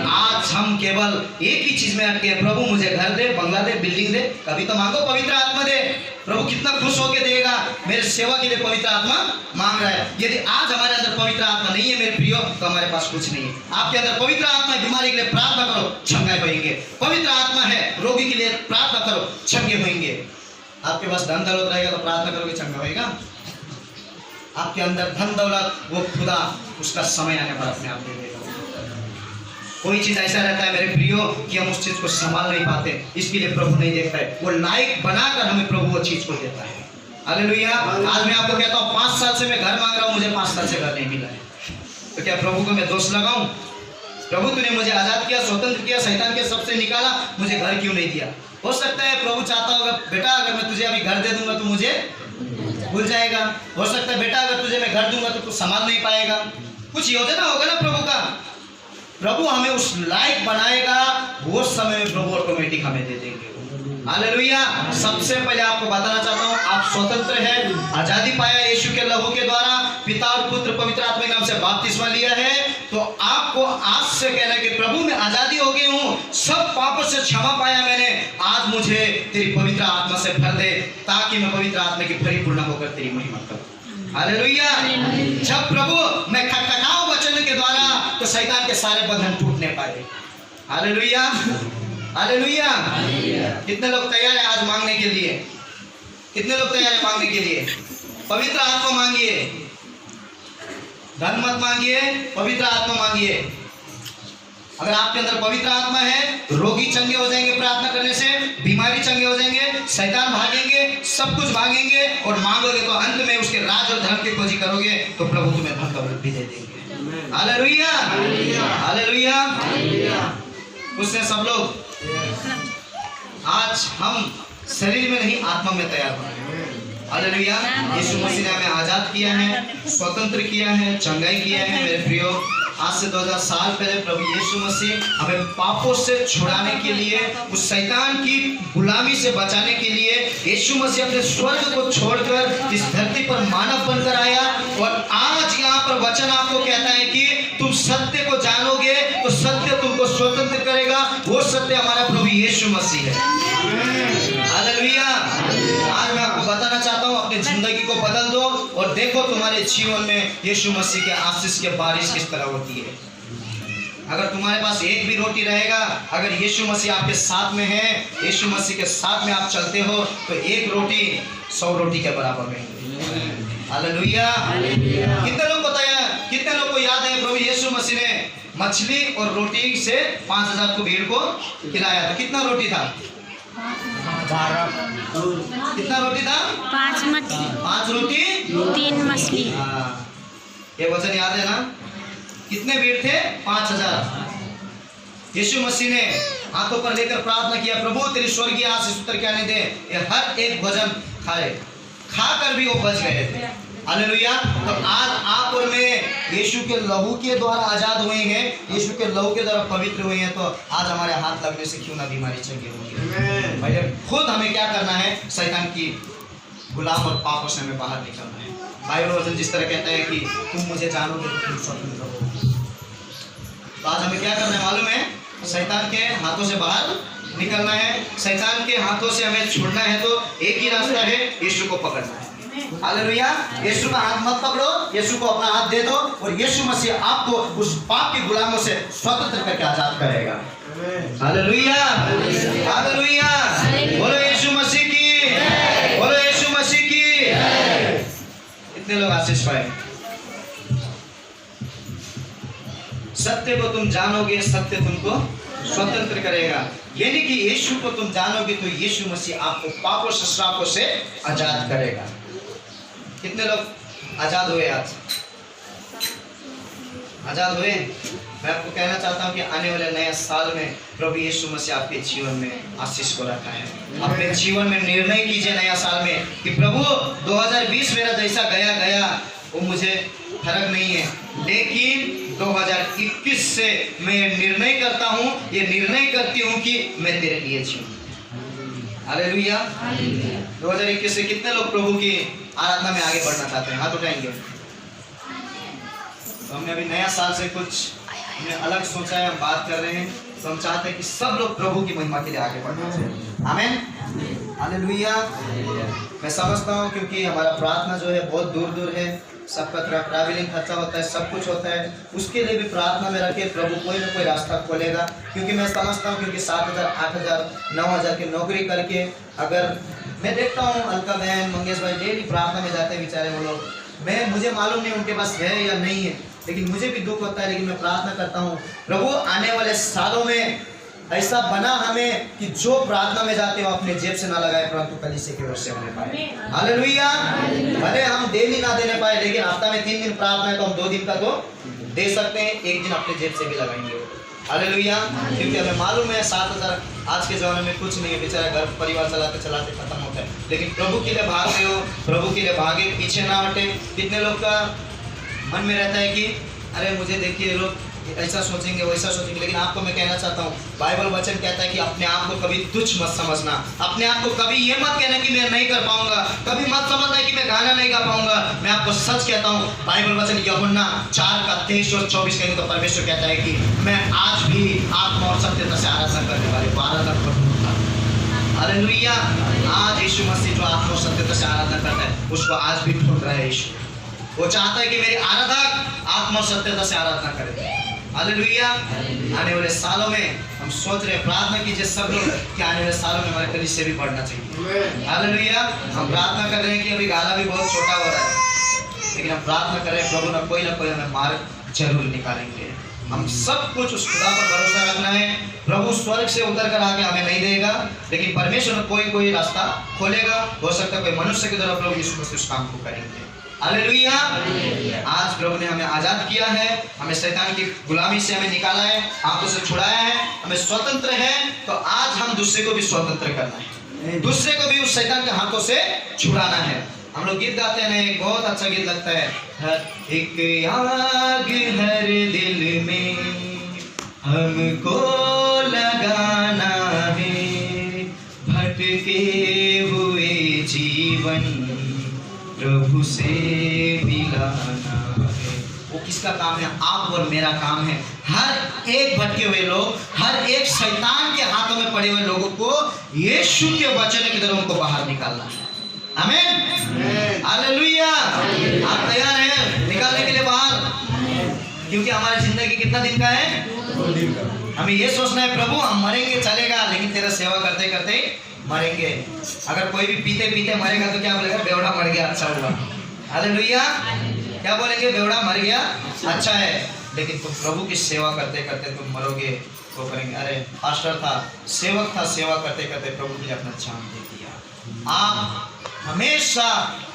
आज हम केवल एक ही चीज में अटके हैं, प्रभु मुझे घर दे, बंगला दे, बिल्डिंग दे। कभी तो मांगो पवित्र आत्मा दे, प्रभु कितना खुश होके देगा। मेरे सेवा के लिए पवित्र आत्मा मांग रहा है। यदि आज हमारे अंदर पवित्र आत्मा नहीं है मेरे प्रियो, तो हमारे पास कुछ नहीं है। आपके अंदर पवित्र आत्मा है, बीमारी के लिए प्रार्थना करो, चंगाई होंगे। पवित्र आत्मा है, रोगी के लिए प्रार्थना करो, चंगे होंगे। आपके पास धन दौलत रहेगा तो प्रार्थना करोगे, चंगा होगा। आपके अंदर धन दौलत, वो खुदा उसका समय आने पर अपने आप दे देगा। कोई चीज ऐसा रहता है मेरे प्रियो कि हम उस चीज को संभाल नहीं पाते, इसके लिए प्रभु नहीं देखता है, वो लायक बनाकर हमें प्रभु वो चीज को देता है। हालेलुया। आज मैं आपको कहता हूँ 5 साल से मैं घर मांग रहा हूँ, मुझे 5 साल से घर नहीं मिला है, तो क्या प्रभु को मैं दोष लगाऊं? प्रभु तूने मुझे आजाद किया, स्वतंत्र किया, शैतान के सबसे निकाला, मुझे घर क्यों नहीं दिया? हो सकता है प्रभु चाहता होगा बेटा अगर मैं तुझे अभी घर दे दूंगा तो मुझे भूल जाएगा। हो सकता है बेटा अगर तुझे मैं घर दूंगा तो तू संभाल नहीं पाएगा। कुछ योजना होगा ना प्रभु का। प्रभु हमें उस लायक बनाएगा, वो समय में प्रभु ऑटोमेटिक हमें दे देंगे। हालेलुया। सबसे पहले आपको बताना चाहता हूँ आप स्वतंत्र हैं, आजादी पाया यीशु के लहू के द्वारा, पिता और पुत्र पवित्र आत्मा के नाम से बपतिस्मा लिया है, तो आपको आज से कहना है कि प्रभु मैं आजादी हो गई हूँ, सब पापों से क्षमा पाया मैंने, आज मुझे तेरी पवित्र आत्मा से भर दे ताकि मैं पवित्र आत्मा की परिपूर्ण होकर तेरी महिमा करूँ। हालेलुया। जब प्रभु मैं खटखटाऊं वचन के द्वारा तो शैतान के सारे बंधन टूटने पाए। हालेलुया। हालेलुया। कितने लोग तैयार हैं आज मांगने के लिए? कितने लोग तैयार हैं मांगने के लिए? पवित्र आत्मा मांगिए, धन मत मांगिए, पवित्र आत्मा मांगिए। अगर आपके अंदर पवित्र आत्मा है तो रोगी चंगे हो जाएंगे प्रार्थना करने से, बीमारी चंगे हो जाएंगे, शैतान भागेंगे, सब कुछ भागेंगे, और मांगोगे तो अंत में उसके राज और धर्म की खोजी करोगे तो प्रभु तुम्हें धन दौलत भी दे देंगे। हालेलुया। हालेलुया। उसने सब लोग आज हम शरीर में नहीं आत्मा में तैयार बने। हालेलुया। यीशु मसीह ने हमें आजाद किया है, स्वतंत्र किया है, चंगाई किया है। मेरे प्रियो आज से 2000 साल पहले प्रभु यीशु मसीह हमें पापों से छुड़ाने के लिए, उस शैतान की गुलामी से बचाने के लिए यीशु मसीह अपने स्वर्ग को छोड़कर इस धरती पर मानव बनकर आया। और आज यहाँ पर वचन आपको कहता है कि तुम सत्य को जानोगे तो सत्य तुमको स्वतंत्र करेगा। वो सत्य हमारा प्रभु यीशु मसीह है। हालेलुया। आज मैं आपको बताना चाहता हूँ अपनी जिंदगी को बदल दो और देखो तुम्हारे जीवन में यीशु मसीह के आशीष के बारिश किस तरह होती है। अगर तुम्हारे पास एक भी रोटी रहेगा, अगर यीशु मसीह आपके साथ में है, यीशु मसीह के साथ में आप चलते हो तो एक रोटी 100 रोटी के बराबर है। हालेलुया। कितने लोग को तैयार, कितने लोग को याद है प्रभु यीशु मसीह ने मछली और रोटी से 5000 को भीड़ को खिलाया था? कितना रोटी था? 12। कितना रोटी था? 5 मछली, 5 रोटी 3 मछली। ये वचन याद है ना? कितने भीड़ थे? 5000। यीशु मसीह ने हाथों पर लेकर प्रार्थना किया, प्रभु तेरी स्वर्गीय आशीष उतर के आने दे। ये हर एक भोजन खाए, खाकर भी वो बच गए थे। हालेलुया। तो आज आप और मैं यीशु के लहू के द्वारा आजाद हुए हैं, यीशु के लहू के द्वारा पवित्र हुए हैं, तो आज हमारे हाथ लगने से क्यों ना बीमारी चंगी होगी। पहले खुद हमें क्या करना है? शैतान की गुलाम और पापों से हमें बाहर निकलना है। बाइबल वचन जिस तरह कहता है कि तुम मुझे जानोगे तो तुम स्वतंत्र हो। तो आज हमें क्या करना है मालूम है? शैतान के हाथों से बाहर निकलना है। शैतान के हाथों से हमें छुड़ना है तो एक ही रास्ता है, यीशु को पकड़ना है। हालेलुया। यीशु का हाथ मत पकड़ो, यीशु को अपना हाथ दे दो और यीशु मसीह आपको उस पाप की गुलामों से स्वतंत्र करके आजाद करेगा। Hallelujah, hallelujah. बोलो यीशु मसीह की, बोलो यीशु मसीह की। इतने लोग आशीष पाए। सत्य को तुम जानोगे, सत्य तुमको स्वतंत्र करेगा। यानी कि यीशु को तुम जानोगे तो यीशु मसीह आपको पापों से, श्रापों से आजाद करेगा। कितने लोग आजाद हुए आज? आजाद हुए? मैं आपको कहना चाहता हूं कि आने वाले नए साल में प्रभु यीशु मसीह आपके जीवन में आशीष को रखा है। अपने जीवन में निर्णय कीजिए नया साल में कि प्रभु 2020 मेरा जैसा गया वो मुझे फर्क नहीं है, लेकिन 2021 से मैं निर्णय करता हूँ, ये निर्णय करती हूँ कि मैं तेरे लिए जीऊँ। हालेलुया। 2021 से कितने लोग प्रभु की आराधना में आगे बढ़ना चाहते हैं? हाथ उठाएंगे। तो हमने अभी नया साल से कुछ हमने अलग सोचा है, हम बात कर रहे हैं, तो हम चाहते हैं कि सब लोग प्रभु की महिमा के लिए आगे बढ़ना चाहिए। आमीन, हालेलुया। मैं समझता हूँ क्योंकि हमारा प्रार्थना जो है बहुत दूर दूर है, सबका ट्रैवलिंग खर्चा होता है, सब कुछ होता है, उसके लिए भी प्रार्थना में रखे, प्रभु कोई ना कोई रास्ता खोलेगा। क्योंकि मैं समझता हूँ क्योंकि 7,000, 8,000, 9,000 की नौकरी करके अगर मैं देखता हूँ अलका बहन, मंगेश भाई डेली प्रार्थना में जाते हैं बेचारे वो लोग, मुझे मालूम नहीं उनके पास है या नहीं है, लेकिन मुझे भी दुख होता है, लेकिन मैं प्रार्थना करता हूँ प्रभु आने वाले सालों में ऐसा बना हमें कि जो प्रार्थना में जाते हो अपने जेब से ना लगाए, परंतु कलीसिया की ओर से होने पाए। हालेलुया। भले हम डेली ना देने पाए, लेकिन हफ्ता में 3 दिन प्रार्थना है तो हम 2 दिन का तो दे सकते हैं, 1 दिन अपने जेब से भी लगाएंगे। हालेलुया। क्योंकि हमें मालूम है 7,000 आज के जमाने में कुछ नहीं है, बेचारा घर परिवार चलाते चलाते खत्म होता है, लेकिन प्रभु के लिए भाग रहे हो, प्रभु के लिए भागे, पीछे ना हटे। कितने लोग का मन में रहता है कि अरे मुझे देखिए लोग ऐसा सोचेंगे वैसा सोचेंगे, लेकिन आपको मैं कहना चाहता हूँ बाइबल वचन कहता है कि अपने आप को कभी तुच्छ मत समझना, अपने आप को कभी ये मत कहना कि मैं नहीं कर पाऊंगा, कभी मत समझना कि मैं गाना नहीं गा पाऊंगा। मैं आपको सच कहता हूँ, बाइबल वचन यूहन्ना 4:23 और 24 कहेंगे तो परमेश्वर कहता है कि मैं आज भी आत्मा और सत्यता से आराधना करने वाले 12 लाख। हालेलुया। आज यीशु मसीह जो आत्मा और सत्यता से आराधना करता है उसको आज भी ढूंढ रहा है यीशु। वो चाहता है कि मेरी आराधक आत्मा और सत्यता से आराधना करे। हालेलुया। आने वाले सालों में हम सोच रहे हैं, प्रार्थना कीजिए सब लोग कि आने वाले सालों में हमारे कलीसिया भी बढ़ना चाहिए। हालेलुया। हम प्रार्थना कर रहे हैं कि अभी गाला भी बहुत छोटा हो रहा है, लेकिन हम प्रार्थना कर रहे हैं प्रभु ना कोई हमें मार्ग जरूर निकालेंगे। हम सब कुछ उस खुदा पर भरोसा रखना है। प्रभु स्वर्ग से उतर कर आके हमें नहीं देगा, लेकिन परमेश्वर कोई रास्ता खोलेगा। हो सकता है कोई मनुष्य के द्वारा प्रभु यीशु मसीह उस काम को करेंगे। हालेलुया। आज प्रभु ने हमें आजाद किया है, हमें शैतान की गुलामी से हमें निकाला है, हाथों से छुड़ाया है, हमें स्वतंत्र है। तो आज हम दूसरे को भी स्वतंत्र करना है, दूसरे को भी उस शैतान के हाथों से छुड़ाना है। हम लोग गीत गाते हैं, एक बहुत अच्छा गीत लगता है, एक आग हर दिल में हमको लगाना है, भटके हुए जीवन प्रभु से मिलाना है। वो किसका काम है? आप और मेरा काम है। हर एक भटके हुए लोग, हर एक शैतान के हाथों में पड़े हुए लोगों को यीशु के वचन की तरह उनको बाहर निकालना है। आमीन, हालेलुया। आप तैयार हैं निकालने के लिए बाहर? क्योंकि हमारी जिंदगी कितना दिन का है? 2 दिन का। हमें ये सोचना है प्रभु हम मरेंगे चलेगा, लेकिन तेरा सेवा करते करते मरेंगे। अगर कोई भी पीते पीते मरेगा तो क्या बोलेगा? बेवड़ा मर गया, अच्छा हुआ। हालेलुया। क्या बोलेंगे? बेवड़ा मर गया, अच्छा है। लेकिन तुम प्रभु की सेवा करते करते तुम मरोगे तो करेंगे अरे पास्टर था, सेवक था, सेवा करते करते प्रभु के लिए अपना जान दे दिया। आप हमेशा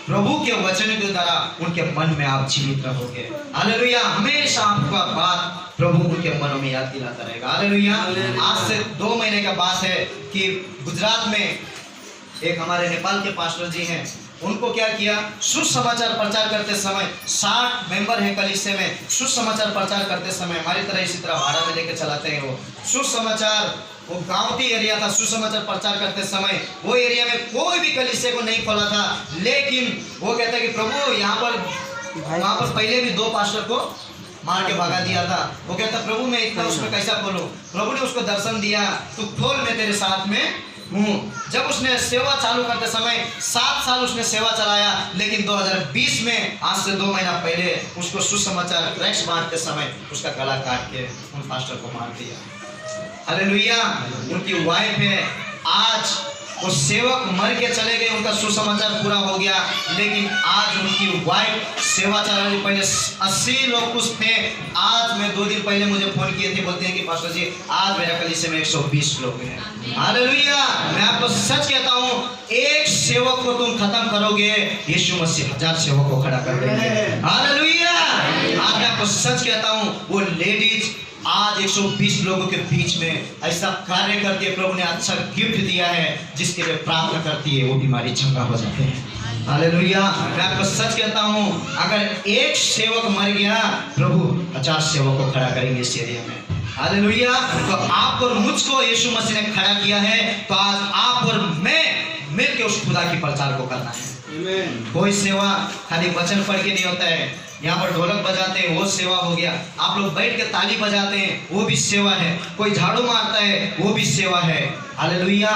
प्रभु के वचन के द्वारा उनके मन में आप जीवित रहोगे। हालेलुया। हमेशा आपका बात प्रभु उनके मनों में याद दिलाता रहेगा। हालेलुया। आज से 2 महीने का बात है कि गुजरात में एक हमारे नेपाल के पास्टर जी हैं, उनको क्या किया, सुसमाचार प्रचार करते समय 60 मेंबर हैं कलीसिया में, सुसमाचार प्रचार करते समय हमारी तरह इसी तरह भाड़ा में लेकर चलाते हैं। वो सुसमाचार, वो गांव की एरिया था, सुसमाचार प्रचार करते समय वो एरिया में कोई भी कलीसिया को नहीं खोला था, लेकिन वो कहता है कि प्रभु यहाँ पर वहाँ पर पहले भी 2 पास्टर को मार के भगा दिया था। वो कहता प्रभु मैं इतना उसमें कैसा खोलूं? प्रभु ने उसको दर्शन दिया, तू खोल, मैं तेरे साथ में हूँ। जब उसने सेवा चालू करते समय 7 साल उसने सेवा चलाया, लेकिन 2020 में आज से 2 महीना पहले उसको सुसमाचार क्रैश बांटते समय उसका गला काट के उन पास्टर को मार दिया। हालेलुया। उनकी वाइफ है, आज वो सेवक मर के चले गए, उनका सुसमाचार पूरा हो गया, लेकिन आज उनकी वाइफ सेवा चला रही। पहले 80 लोग कुछ थे, आज मैं 2 दिन पहले मुझे फोन किए थे, बोलते हैं कि पास्टर जी आज मेरा कलीसिया में 120 लोग हैं। हालेलुया। मैं आपको सच कहता हूँ, एक सेवक को तुम खत्म करोगे, यीशु मसीह 1000 सेवक को खड़ा कर देंगे। हालेलुया। आज मैं आपको सच कहता हूँ, वो लेडीज आज 120 लोगों के बीच में ऐसा कार्य करती है। प्रभु ने अच्छा गिफ्ट दिया है, जिसके लिए प्रार्थना करती है वो बीमारी चंगा हो जाते हैं। हालेलुया। मैं आपको सच कहता हूँ, अगर एक सेवक मर गया, प्रभु 1000 सेवक को खड़ा करेंगे इस एरिया में। हालेलुया। तो आपको और मुझको यीशु मसीह ने खड़ा किया है, तो आज आप और मैं मिलकर उस खुदा की प्रचार को करना है। कोई सेवा खाली वचन पढ़ के नहीं होता है। यहाँ पर ढोलक बजाते हैं, वो सेवा हो गया। आप लोग बैठ के ताली बजाते हैं, वो भी सेवा है। कोई झाड़ू मारता है, वो भी सेवा है। हालेलुया।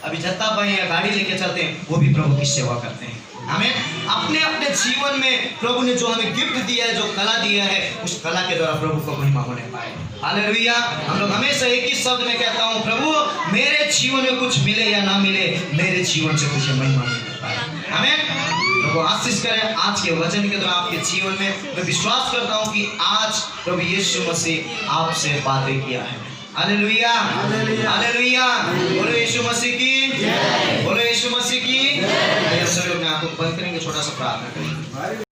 अभी जत्ता भाई या गाड़ी लेके चलते हैं, वो भी प्रभु की सेवा करते हैं। हमें अपने अपने जीवन में प्रभु ने जो हमें गिफ्ट दिया है, जो कला दिया है, उस कला के द्वारा प्रभु को महिमा होने पाए। हालेलुया। हम लोग हमेशा एक ही शब्द में कहता हूँ, प्रभु मेरे जीवन में कुछ मिले या ना मिले, मेरे जीवन से मुझे महिमा मिल पाए। हमें प्रभु आशीष करें आज के वचन के द्वारा आपके जीवन में। मैं विश्वास करता हूँ कि आज प्रभु यीशु मसीह आपसे बातें किया है। हालेलुया। हालेलुया। बोलो यीशु मसीह की जय। बोलो यीशु मसीह की जय। सभी लोग आंखों बंद करेंगे, छोटा सा प्रार्थना करेंगे।